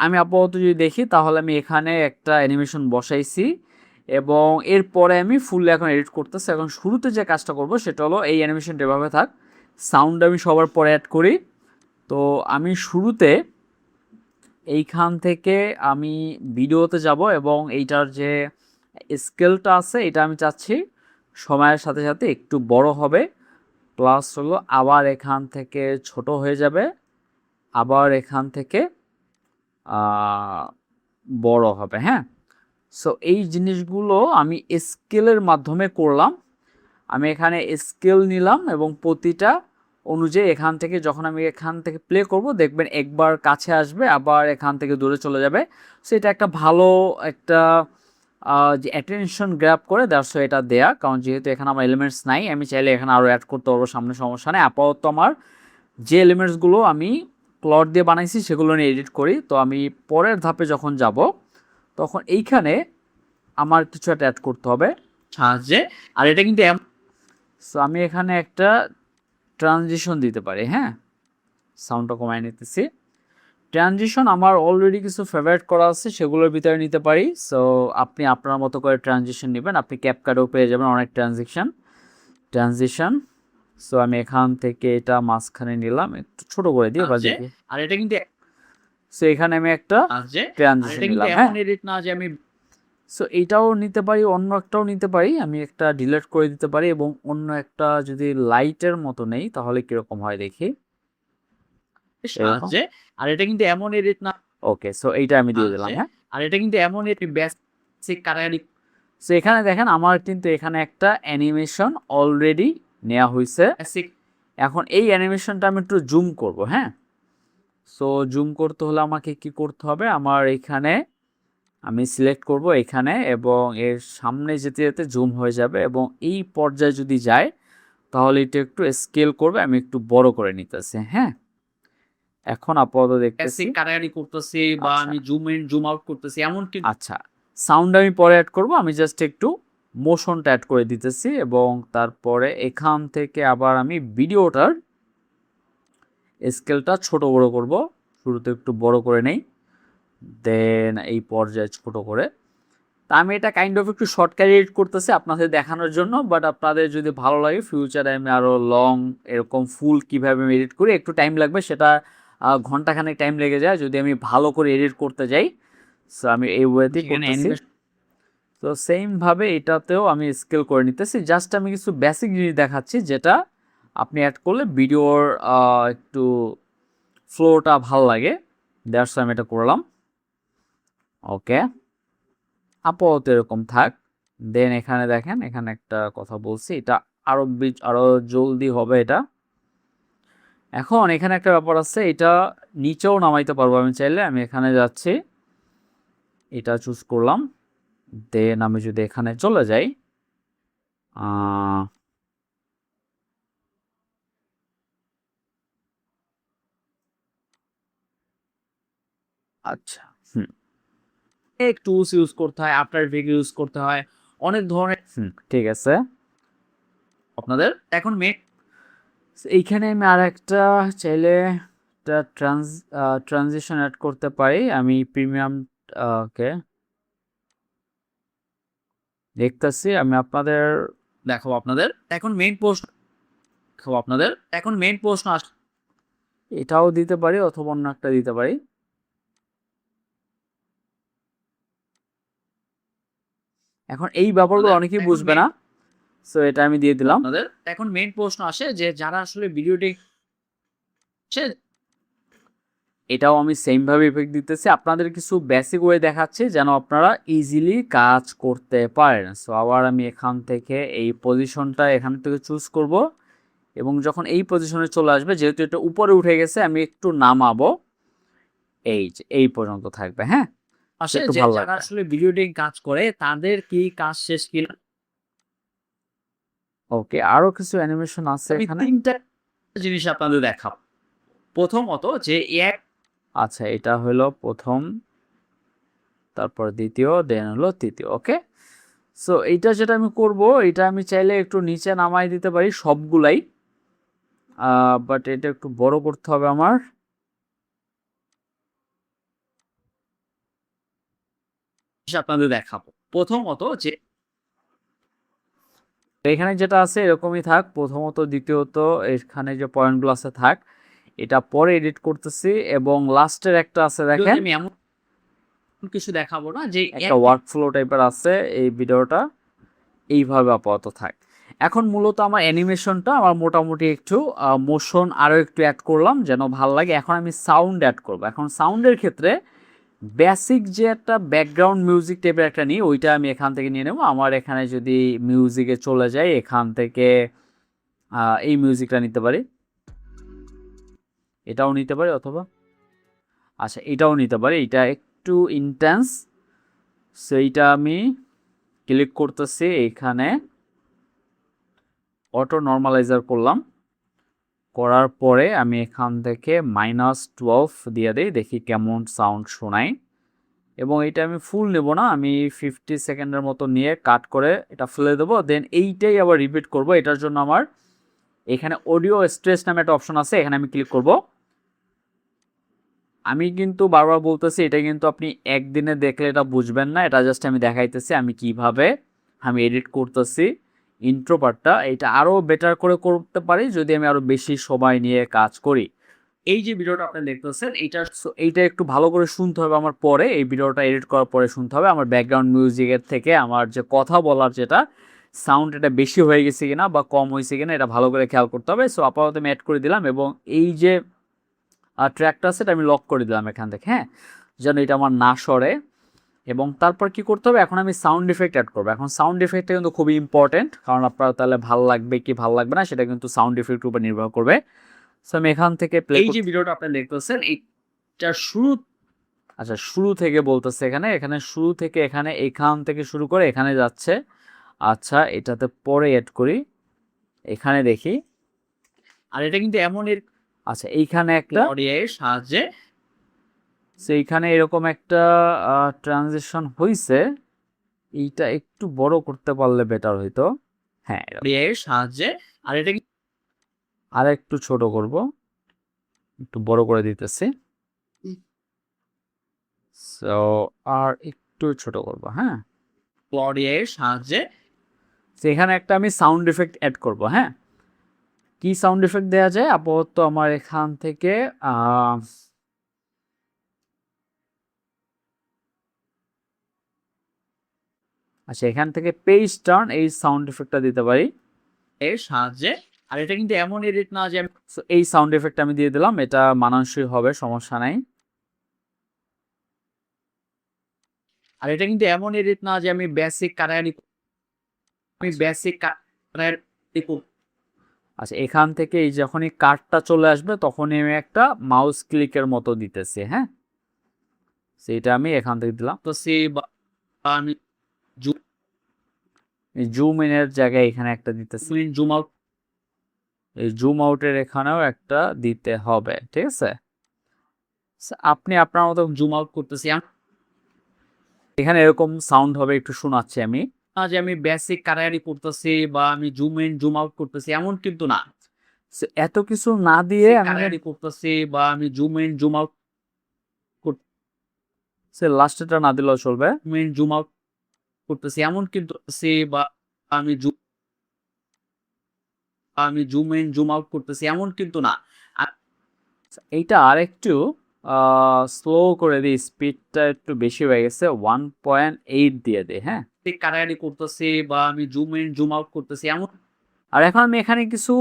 S1: আমি আপাতত যদি দেখি তাহলে আমি এখানে একটা অ্যানিমেশন বসাইছি এবং এরপরে আমি ফুললি এখন এডিট করতেছি। এখন শুরুতে যে কাজটা করব সেটা হলো এই অ্যানিমেশনটা এভাবে থাক, সাউন্ড আমি সবার পরে অ্যাড করি। তো আমি শুরুতে এইখান থেকে আমি ভিডিওতে যাব এবং এইটার যে স্কেলটা আছে এটা আমি চাচ্ছি সময়ের সাথে সাথে একটু বড় হবে, প্লাস হলো আবার এখান থেকে ছোট হয়ে যাবে, আবার এখান থেকে বড় হবে। হ্যাঁ, সো এই জিনিসগুলো আমি স্কেলের মাধ্যমে করলাম। আমি এখানে স্কেল নিলাম এবং প্রতিটা অনুযায়ী এখান থেকে যখন আমি এখান থেকে প্লে করব দেখবেন একবার কাছে আসবে আবার এখান থেকে দূরে চলে যাবে। সো এটা একটা ভালো একটা যে অ্যাটেনশন গ্র্যাব করে দ্যাটস এটা দেয়া, কারণ যেহেতু এখানে আমার এলিমেন্টস নাই আমি চাইলে এখানে আরও অ্যাড করতে পারবো, সামনে সমস্যা নেই। আপাতত আমার যে এলিমেন্টসগুলো আমি ক্লড দিয়ে বানাইছি সেগুলো নিয়ে এডিট করি। তো আমি পরের ধাপে যখন যাব তখন এইখানে আমার কিছু একটা অ্যাড করতে হবে সাহায্যে। আর এটা কিন্তু সো আমি এখানে একটা ট্রানজিশন দিতে পারি। হ্যাঁ, সাউন্ডটা কমায় নিতেছি। ট্রানজিশন আমার অলরেডি কিছু ফেভারিট করা আছে, সেগুলোর ভিতরে নিতে পারি। সো আপনি আপনার মতো করে ট্রানজিশন নেবেন, আপনি ক্যাপকাটেও পেয়ে যাবেন অনেক ট্রানজিশন। সো আমি এখান থেকে এটা মাঝখানে নিলাম, একটু ছোট করে দিই এবার দেখি। আর এটা কিন্তু সো এখানে আমি একটা ট্রানজিশন নিলাম। হ্যাঁ, এডিট না যে আমি সো এইটাও নিতে পারি, অন্য একটাও নিতে পারি, আমি একটা ডিলিট করে দিতে পারি এবং অন্য একটা যদি লাইটের মতো নেই তাহলে কিরকম হয় দেখি। আর এটা কিন্তু এমন এডিট না। ওকে, সো এইটা আমি দিয়ে দিলাম। হ্যাঁ, আর এটা কিন্তু এমন বেসিক কাটাকাটি। সো এখানে দেখেন আমার কিন্তু এখানে একটা অ্যানিমেশন অলরেডি নেওয়া হয়েছে। এখন এই অ্যানিমেশনটা আমি একটু জুম করব। হ্যাঁ, সো জুম করতে হলে আমাকে কি করতে হবে, আমার এখানে আমি সিলেক্ট করব এখানে এবং এর সামনে যেতে যেতে জুম হয়ে যাবে এবং এই পর্যায়ে যদি যায় তাহলে এটা একটু স্কেল করবে, আমি একটু বড় করে নিতেছি। হ্যাঁ, এখন আপাতত দেখতেছি কাটাকাটি করতেছি বা আমি জুম ইন জুম আউট করতেছি এমন কি। আচ্ছা, সাউন্ড আমি পরে অ্যাড করব, আমি জাস্ট একটু মোশনটা অ্যাড করে দিতেছি এবং তারপরে এখান থেকে আবার আমি ভিডিওটার স্কেলটা ছোট বড় করব। শুরুতে একটু বড় করে নেই, দেন এই পর্যায়ে ছোট করে। তা আমি এটা কাইন্ড অফ একটু শর্টকাট এডিট করতেছি আপনাদের দেখানোর জন্য, বাট আপনাদের যদি ভালো লাগে ফিউচারে আমি আরও লং এরকম ফুল কীভাবে আমি এডিট করি, একটু টাইম লাগবে, সেটা ঘন্টাখানেক টাইম লেগে যায় যদি আমি ভালো করে এডিট করতে যাই। সো আমি এই ওয়েতেই করতেছি। তো সেমভাবে এটাতেও আমি স্কেল করে নিতেছি, জাস্ট আমি কিছু বেসিক জিনিস দেখাচ্ছি যেটা আপনি অ্যাড করলে ভিডিওর একটু ফ্লোটা ভালো লাগে, দ্যাটস আমি এটা করলাম। ওকে, আপাতত এরকম থাক। দেন এখানে দেখেন, এখানে একটা কথা বলছি, এটা আরো জলদি হবে এটা। এখন এখানে একটা ব্যাপার আছে, এটা নিচেও নামাইতে পারবো আমি চাইলে। আমি এখানে যাচ্ছি, এটা চুজ করলাম, দেন আমি যদি এখানে চলে যাই, আচ্ছা টুলস ইউজ করতে হয়, আফটার এফেক্ট ইউজ করতে হয়, অনেক ধরনের। ঠিক আছে, আপনাদের এখন এইখানে আমি আর একটা চাইলে ট্রানজিশন অ্যাড করতে পারি। আমি প্রিমিয়াম ওকে দেখতেছি, আমি আপনাদের দেখাবো। আপনাদের এখন মেইন প্রশ্ন এটাও দিতে পারি অথবা অন্য একটা দিতে পারি। এখন এই ব্যাপারগুলো অনেকেই বুঝবে না, সো এটা আমি দিয়ে দিলাম। আপনাদের এখন মেইন প্রশ্ন আসে যে যারা আসলে ভিডিওটি, এটাও আমি সেম ভাবে ইফেক্ট দিতেছি, আপনাদের কিছু বেসিক ওয়ে দেখাচ্ছি যেন আপনারা ইজিলি কাজ করতে পারেন। সো আবার আমি এখান থেকে এই পজিশনটা এখান থেকে চুজ করব এবং যখন এই পজিশনে চলে আসবে, যেহেতু এটা উপরে উঠে গেছে আমি একটু নামাবো, এই পর্যন্ত থাকবে। হ্যাঁ, একটু ভালো লাগবে। যারা আসলে ভিডিও এডিটিং কাজ করে তাদের কি কাজ শেষ কিনা। ওকে, আরো কিছু অ্যানিমেশন আছে এখানে, তিনটা জিনিস আপনাদের দেখাবো। প্রথমত যে আচ্ছা, এটা হলো প্রথম, তারপর দ্বিতীয়, দেন হলো তৃতীয়। ওকে, সো এইটা যেটা আমি করব, এটা আমি চাইলে একটু নিচে নামাই দিতে পারি সবগুলাই, বাট এটা একটু বড় করতে হবে আমার। আপনাদের দেখাবো প্রথমত যে এখানে যেটা আছে এরকমই থাক, প্রথমত, দ্বিতীয়ত এখানে যে পয়েন্টগুলো আছে থাক, এটা পরে এডিট করতেছি। এবং লাস্টের একটা আছে দেখেন, আমি এমন কিছু দেখাবো না যে একটা ওয়ার্কফ্লো টাইপের আছে, এই ভিডিওটা এইভাবে আপাতত থাক। এখন মূলত আমার অ্যানিমেশনটা আমার মোটামুটি একটু মোশন আরও একটু অ্যাড করলাম যেন ভালো লাগে। এখন আমি সাউন্ড অ্যাড করব। এখন সাউন্ডের ক্ষেত্রে বেসিক যে একটা ব্যাকগ্রাউন্ড মিউজিক টাইপের একটা নিই, ওইটা আমি এখান থেকে নিয়ে নেব। আমার এখানে যদি মিউজিকে চলে যাই, এখান থেকে এই মিউজিকটা নিতে পারি। এটাও নিতে পারি, অথবা আচ্ছা এটাও নিতে পারি, এটা একটু ইন্টেন্স। সো এইটা আমি ক্লিক করতেছি, এখানে অটো নর্মালাইজার করলাম, করার পরে আমি এখান থেকে -12 দিয়ে দিই, দেখি কেমন সাউন্ড শোনায়। এবং এটা আমি ফুল নেব না, আমি 50 সেকেন্ডের মতো নিয়ে কাট করে এটা ফেলে দেবো, দেন এইটাই আবার রিপিট করব। এটার জন্য আমার এখানে অডিও স্ট্রেস নামে একটা অপশন আছে, এখানে আমি ক্লিক করব। আমি কিন্তু বারবার বলতেছি, এটা কিন্তু আপনি একদিনে দেখলে এটা বুঝবেন না, এটা জাস্ট আমি দেখাইতেছি আমি কিভাবে আমি এডিট করতেছি ইন্ট্রো পার্টটা। এটা আরও বেটার করে করতে পারি যদি আমি আরও বেশি সময় নিয়ে কাজ করি। এই যে ভিডিওটা আপনি দেখতেছেন, এইটা একটু ভালো করে শুনতে হবে আমার, পরে এই ভিডিওটা এডিট করার পরে শুনতে হবে। আমার ব্যাকগ্রাউন্ড মিউজিকের থেকে আমার যে কথা বলার যেটা সাউন্ড, এটা বেশি হয়ে গেছে কিনা বা কম হয়েছে কিনা এটা ভালো করে খেয়াল করতে হবে। সো আপাতত আমি অ্যাড করে দিলাম, এবং এই যে ট্র্যাকটা আছে এটা আমি লক করে দিলাম এখান থেকে, হ্যাঁ, যেন এটা আমার না সরে। এবং তারপর কি করতে হবে, এখন আমি সাউন্ড ইফেক্ট অ্যাড করবো। এখন সাউন্ড ইফেক্টটা কিন্তু খুবই ইম্পর্টেন্ট, কারণ আপনার তাহলে ভালো লাগবে কি ভালো লাগবে না সেটা কিন্তু সাউন্ড ইফেক্টের উপর নির্ভর করবে। সো আমি এখান থেকে এই যে ভিডিওটা আপনি দেখতেছেন, এইটা শুরু, আচ্ছা শুরু থেকে বলতেছে, এখানে শুরু থেকে এখান থেকে শুরু করে এখানে যাচ্ছে। আচ্ছা এটাতে পরে অ্যাড করি, এখানে দেখি। আর এটা কিন্তু আচ্ছা এইখানে একটা অডিওর সাহায্যে, এইখানে এরকম একটা ট্রানজিশন হইছে, এইটা একটু বড় করতে পারলে বেটার হইতো। হ্যাঁ অডিওর সাহায্যে। আর এটা আর একটু ছোট করব, একটু বড় করে দিতেছি। সো আর একটু ছোট করব, হ্যাঁ, অডিওর সাহায্যে। সেখানে একটা আমি সাউন্ড ইফেক্ট অ্যাড করব, হ্যাঁ। কি সাউন্ড ইফেক্ট দেওয়া যায় আপাতত আমার এখান থেকে আচ্ছা এখান থেকে পেজ টার্ন এই সাউন্ড ইফেক্টটা দিতে পারি এর সাহায্যে। আর এটা কিন্তু এমন এডিট না যে আমি এই সাউন্ড ইফেক্ট আমি দিয়ে দিলাম, এটা মানানসই হবে, সমস্যা নাই। আর এটা কিন্তু এমন এডিট না যে আমি বেসিক কাটাকাটি, আমি বেসিক কাটাকাটি। আচ্ছা এখান থেকে এই যখনই কাটটা চলে আসবে তখনই আমি একটা মাউস ক্লিকের মতো দিতেছি, হ্যাঁ, সেটা আমি এখান থেকে দিলাম। তো আমি জুম ইনের জায়গায় এখানে একটা দিতেছি, জুম আউট, এই জুম আউটের এখানেও একটা দিতে হবে, ঠিক আছে। আপনি আপনার মতো জুম আউট করতেছি, এখানে এরকম সাউন্ড হবে, একটু শোনাচ্ছি আমি, যে আমি বেসিক কাটাকাটি করতেছি বা আমি জুম ইন জুম আউট করতেছি এমন কিন্তু না। এত কিছু না দিয়ে কাটাকাটি করতেছি বা আমি জুম ইন জুম আউট করতেছি, লাস্টেটা না দিলেও চলবে, জুম ইন জুম আউট করতেছি এমন কিন্তু বা আমি জুম ইন জুম আউট করতেছি এমন কিন্তু না। এইটা আরেকটু স্লো করে দিই, স্পিডটা একটু বেশি হয়ে গেছে, 1.8 দিয়ে দিই, হ্যাঁ, কাটাকাটি করতেছি বা আমি জুম ইন জুম আউট করতেছি এমন। আর এখন আমি এখানে কিছু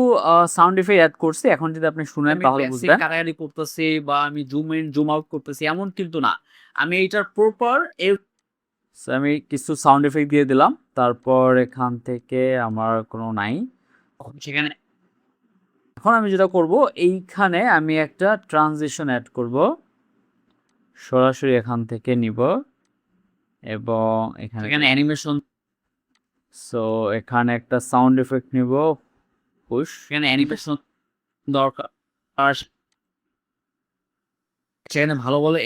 S1: সাউন্ড ইফেক্ট অ্যাড করছি, এখন যদি আপনি শুনেন তাহলে বুঝবেন। কাটাকাটি করতেছি বা আমি জুম ইন জুম আউট করতেছি এমন কিন্তু না, আমি এইটার প্রপার আমি কিছু সাউন্ড ইফেক্ট দিয়ে দিলাম। তারপর এখান থেকে আমার কোনো নাই সেখানে। এখন আমি যেটা করব, এইখানে আমি একটা ট্রানজিশন অ্যাড করব, সরাসরি এখান থেকে নিব এবং এখানে অ্যানিমেশন। সো এখানে একটা সাউন্ড ইফেক্ট নিব, পুশ, এখানে অ্যানিমেশন দরকার। আর সেখানে ভালো বলে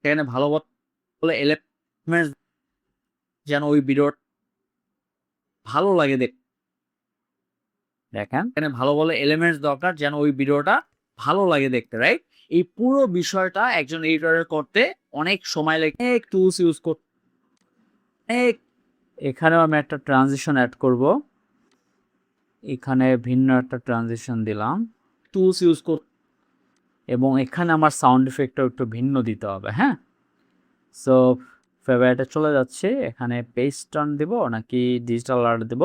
S1: এখানে ভালো বলে এলিমেন্টস যেন ওই ভিডিও ভালো লাগে দেখেন, এখানে ভালো বলে এলিমেন্টস দরকার যেন ওই ভিডিওটা ভালো লাগে দেখতে, রাইট। এই পুরো বিষয়টা একজন এডিটরের করতে অনেক সময় লাগে, অনেক টুলস ইউজ করতে। এখানেও আমি একটা ট্রানজিশন অ্যাড করব, এখানে ভিন্ন একটা ট্রানজিশন দিলাম, টুলস ইউজ কর, এবং এখানে আমার সাউন্ড ইফেক্টটা একটু ভিন্ন দিতে হবে, হ্যাঁ। সো ফেভারিটে চলে যাচ্ছে, এখানে পেজ টার্ন দিব নাকি ডিজিটাল আর্ট দেব,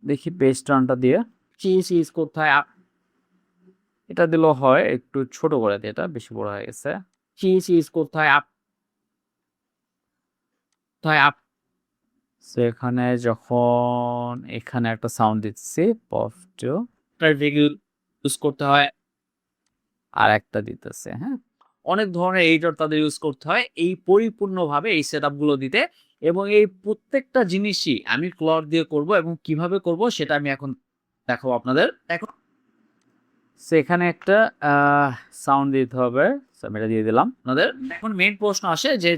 S1: দেখি পেজ টার্নটা দিয়ে চিজ কোথায়, এটা দিলেও হয়, একটু ছোট করে দিই, এটা বেশি বড় হয়ে গেছে। চিজ কোথায় সো এখানে যখন এখানে একটা সাউন্ড দিচ্ছি পফটো ইউজ করতে হয়, আর একটা দিতেছে, হ্যাঁ, অনেক ধরনের এডিটর তাদের ইউজ করতে হয় এই পরিপূর্ণভাবে এই সেটআপ গুলো দিতে, এবং এই প্রত্যেকটা জিনিসই আমি ক্লড দিয়ে করব, এবং কিভাবে করব সেটা আমি এখন দেখাবো আপনাদের। এখন এখানে একটা সাউন্ড দিতে হবে, আমি এটা দিয়ে দিলাম আপনাদের। এখন মেইন প্রশ্ন আসে যে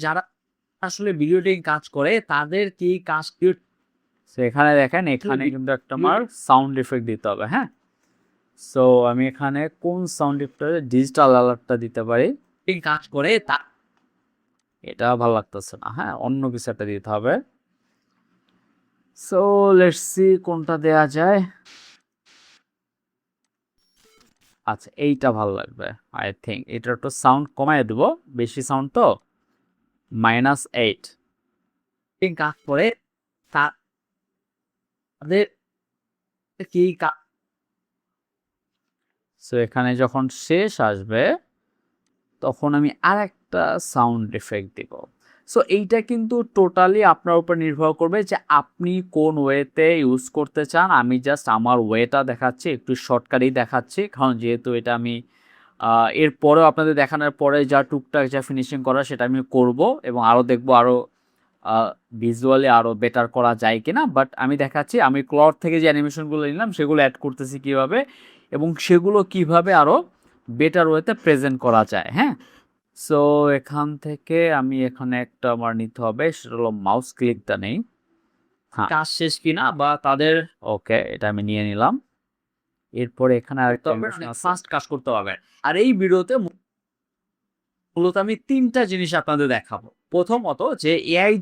S1: যারা আসলে ভিডিও এডিটিং কাজ করে তাদের কি কাজ এখানে দেখেন, এখানে কিন্তু একটা আমার সাউন্ড ইফেক্ট দিতে হবে, হ্যাঁ। সো আমি এখানে কোন সাউন্ড ইফেক্টটা, ডিজিটাল অ্যালার্টটা দিতে পারি, কাজ করে তা এটা ভালো লাগতেছে না, হ্যাঁ, অন্য কিছু একটা দিতে হবে। সো লেটস সি কোনটা দেয়া যায়। আচ্ছা, এইটা ভালো লাগবে আই থিঙ্ক। এটা একটু সাউন্ড কমায় দেবো, বেশি সাউন্ড তো, -8 কাজ করে তাদের কি সো এখানে যখন শেষ আসবে তখন আমি আরেকটা সাউন্ড এফেক্ট দিব। সো এইটা কিন্তু টোটালি আপনার উপর নির্ভর করবে যে আপনি কোন ওয়েতে ইউজ করতে চান। আমি জাস্ট আমার ওয়েটা দেখাচ্ছি, একটু শর্টকাটই দেখাচ্ছি, কারণ যেহেতু এটা আমি এরপরেও আপনাদের দেখানোর পরে যা টুকটাক যা ফিনিশিং করা সেটা আমি করব, এবং আরও দেখবো আরও ভিজুয়ালি আরও বেটার করা যায় কিনা। বাট আমি দেখাচ্ছি আমি ক্লড থেকে যে অ্যানিমেশনগুলো নিলাম সেগুলো অ্যাড করতেছি কিভাবে, এবং সেগুলো কিভাবে আরও বেটার ওয়েতে প্রেজেন্ট করা যায়, হ্যাঁ। সো এখান থেকে আমি এখানে একটা আমার নিতে হবে, সেটা হলো মাউস ক্লিকটা নেই, হ্যাঁ, কাজ শেষ কিনা বা তাদের, ওকে, এটা আমি নিয়ে নিলাম। এরপরে এখানে আরেকটা ফাস্ট কাজ করতে হবে। আর এই ভিডিওতে মূলত আমি তিনটা জিনিস আপনাদের দেখাবো। প্রথমত যে এআই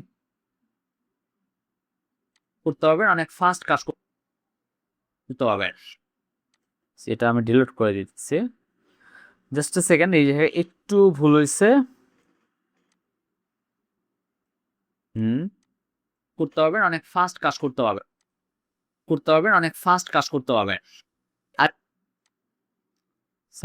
S1: করতে হবে, অনেক ফাস্ট কাজ করতে হবে, সেটা আমি ডিলিট করে দিচ্ছি। জাস্ট এ সেকেন্ড, এই জায়গায় একটু ভুল হয়েছে। করতে হবে, অনেক ফাস্ট কাজ করতে হবে, অনেক ফাস্ট কাজ করতে হবে। আর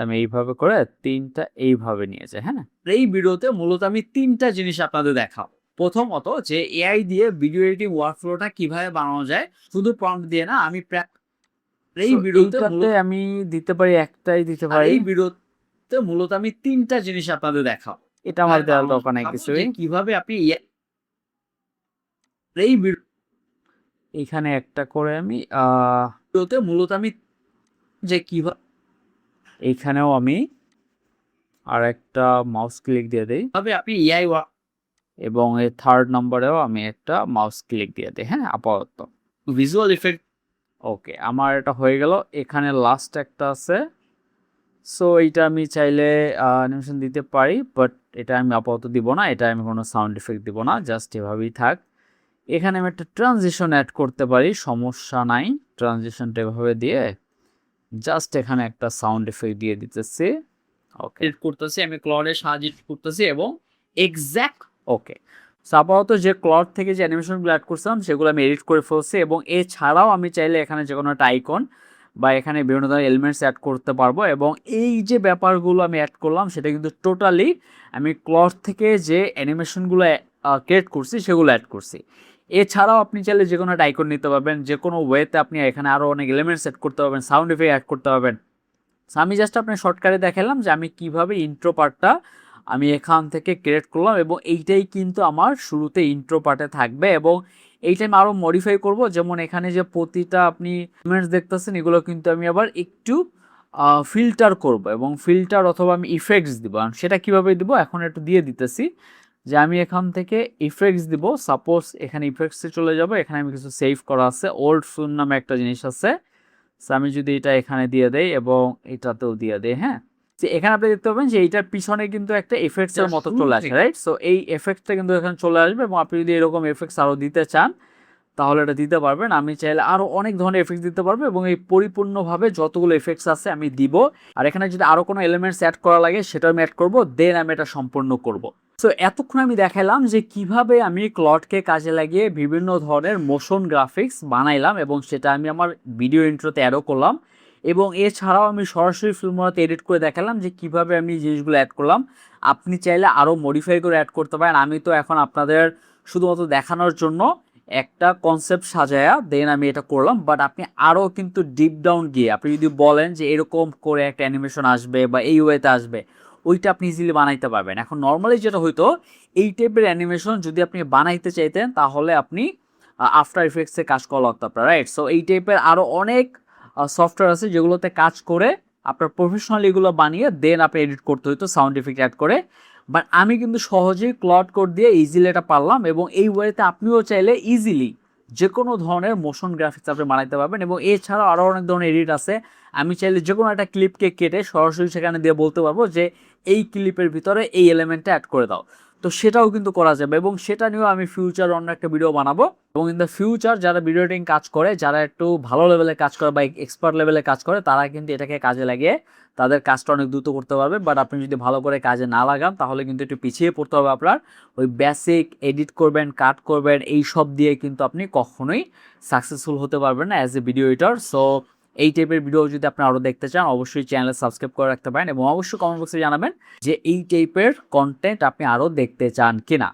S1: আমি এইভাবে করে তিনটা এইভাবে নিয়ে যাই, হ্যাঁ। এই ভিডিওতে মূলত আমি তিনটা জিনিস আপনাদের দেখাবো। প্রথমত যে এআই দিয়ে ভিডিও এডিটিং ওয়ার্কফ্লোটা কিভাবে বানানো যায়, শুধু প্রম্পট দিয়ে না। আমি এই ভিডিওতে আমি দিতে পারি, একটাই দিতে পারি। এই ভিডিওতে মূলত আমি তিনটা জিনিস আপনাদের দেখাবো। এটা আমার দেওয়ার দরকার নাই কিছুই। কিভাবে আপনি এই এখানে একটা করে আমি ভিডিওতে মূলত আমি যে কিভাবে, এইখানেও আমি আর একটা মাউস ক্লিক দিয়ে দিই, তবে আপনি এআই এবং এই থার্ড নম্বরেও আমি একটা মাউস ক্লিক দিয়ে দিই, হ্যাঁ, আপাতত ভিজুয়াল ইফেক্ট। ওকে, আমার এটা হয়ে গেল। এখানে লাস্ট একটা আছে, সো এইটা আমি চাইলে অ্যানিমেশন দিতে পারি, বাট এটা আমি আপাতত দিব না, এটা আমি কোনো সাউন্ড ইফেক্ট দিব না, জাস্ট এভাবেই থাক। এখানে আমি একটা ট্রানজিশন অ্যাড করতে পারি, সমস্যা নাই। ট্রানজিশনটা এভাবে দিয়ে জাস্ট এখানে একটা সাউন্ড এফেক্ট দিয়ে দিতেছি। ওকে, এডিট করতেছি আমি ক্লডের সাহায্যে করতেছি, এবং এক্স্যাক্ট ওকে। সো আপাতত যে ক্লড থেকে যে অ্যানিমেশনগুলো অ্যাড করছিলাম সেগুলো আমি এডিট করে ফেলছি, এবং এছাড়াও আমি চাইলে এখানে যে কোনো একটা আইকন বা এখানে বিভিন্ন ধরনের এলিমেন্টস অ্যাড করতে পারবো। এবং এই যে ব্যাপারগুলো আমি অ্যাড করলাম সেটা কিন্তু টোটালি আমি ক্লড থেকে যে অ্যানিমেশনগুলো ক্রিয়েট করছি সেগুলো অ্যাড করছি। এছাড়াও আপনি চাইলে যে কোনো একটা আইকন নিতে পারবেন, যে কোনো ওয়েতে আপনি এখানে আরও অনেক এলিমেন্টস অ্যাড করতে পারবেন, সাউন্ড ইফেক্ট অ্যাড করতে পারবেন। আমি জাস্ট আপনার শর্টকাটে দেখালাম যে আমি কিভাবে ইন্ট্রো পার্টটা আমি এখান থেকে ক্রিয়েট করলাম, এবং এইটাই কিন্তু আমার শুরুতে ইন্ট্রো পার্টে থাকবে, এবং এইটা আমি আরও মডিফাই করব। যেমন এখানে যে প্রতিটা আপনি এলিমেন্টস দেখতেছেন এগুলো কিন্তু আমি আবার একটু ফিল্টার করব, এবং ফিল্টার অথবা আমি ইফেক্টস দিব। সেটা কিভাবে দিব এখন একটু দিয়ে দিতেছি, যে আমি এখান থেকে ইফেক্টস দিব। সাপোজ এখানে ইফেক্টসে চলে যাব, এখানে আমি কিছু সেভ করা আছে, ওল্ড ফোন নামে একটা জিনিস আছে। সো আমি যদি এটা এখানে দিয়ে দেই এবং এটাতেও দিয়ে দেই, হ্যাঁ, যে এখানে আপনি দেখতে পাবেন যে এইটার পিছনে কিন্তু একটা এফেক্টস এর মতো চলে আসে, রাইট। সো এই এফেক্টটা কিন্তু এখানে চলে আসবে, এবং আপনি যদি এরকম এফেক্টস আরও দিতে চান তাহলে এটা দিতে পারবেন। আমি চাইলে আরও অনেক ধরনের এফেক্টস দিতে পারবো, এবং এই পরিপূর্ণভাবে যতগুলো এফেক্টস আছে আমি দিব। আর এখানে যদি আরও কোনো এলিমেন্টস অ্যাড করা লাগে সেটা আমি অ্যাড করবো, দেন আমি এটা সম্পূর্ণ করব। সো এতক্ষণ আমি দেখালাম যে কিভাবে আমি ক্লডকে কাজে লাগিয়ে বিভিন্ন ধরনের মোশন গ্রাফিক্স বানাইলাম, এবং সেটা আমি আমার ভিডিও ইন্ট্রোতে অ্যাডও করলাম, এবং এছাড়াও আমি সরাসরি ফিল্মোরাতে এডিট করে দেখালাম যে কিভাবে আমি জিনিসগুলো অ্যাড করলাম। আপনি চাইলে আরও মডিফাই করে অ্যাড করতে পারেন। আমি তো এখন আপনাদের শুধুমাত্র দেখানোর জন্য একটা কনসেপ্ট সাজায়া দেন আমি এটা করলাম, বাট আপনি আরও কিন্তু ডিপ ডাউন গিয়ে আপনি যদি বলেন যে এরকম করে একটা অ্যানিমেশন আসবে বা এই ওয়েতে আসবে, ওইটা আপনি ইজিলি বানাইতে পারবেন। এখন নর্মালি যেটা হইতো, এই টাইপের অ্যানিমেশন যদি আপনি বানাইতে চাইতেন তাহলে আপনি আফটার ইফেক্টসে কাজ করা লাগতো আপনার, রাইট? সো এই টাইপের আরও অনেক সফটওয়্যার আছে যেগুলোতে কাজ করে আপনার প্রফেশনালি এগুলো বানিয়ে দেন আপনি এডিট করতে হইতো সাউন্ড ইফেক্ট অ্যাড করে। বাট আমি কিন্তু সহজেই ক্লড কোড দিয়ে ইজিলি এটা পারলাম, এবং এই ওয়েতে আপনিও চাইলে ইজিলি যে কোনো ধরনের মোশন গ্রাফিক্স আপনি বানাইতে পারবেন। এবং এছাড়াও আরও অনেক ধরনের এডিট আছে। আমি চাইলে যে কোনো একটা ক্লিপকে কেটে সরাসরি সেখানে দিয়ে বলতে পারবো যে এই ক্লিপের ভিতরে এই এলিমেন্টটা অ্যাড করে দাও, তো সেটাও কিন্তু করা যাবে। এবং সেটা নিয়েও আমি ফিউচার অন্য একটা ভিডিও বানাবো। এবং ইন দ্য ফিউচার যারা ভিডিও এডিটিং কাজ করে, যারা একটু ভালো লেভেলে কাজ করে বা এক্সপার্ট লেভেলে কাজ করে, তারা কিন্তু এটাকে কাজে লাগিয়ে তাদের কাজটা অনেক দ্রুত করতে পারবে। বাট আপনি যদি ভালো করে কাজে না লাগান তাহলে কিন্তু একটু পিছিয়ে পড়তে হবে আপনার। ওই বেসিক এডিট করবেন, কাট করবেন, এই সব দিয়ে কিন্তু আপনি কখনোই সাকসেসফুল হতে পারবেন না as a video editor. So এই টাইপের ভিডিও যদি আপনি আরও দেখতে চান অবশ্যই চ্যানেলে সাবস্ক্রাইব করে রাখতে পারেন, এবং অবশ্যই কমেন্ট বক্সে জানাবেন যে এই টাইপের কন্টেন্ট আপনি আরও দেখতে চান কিনা।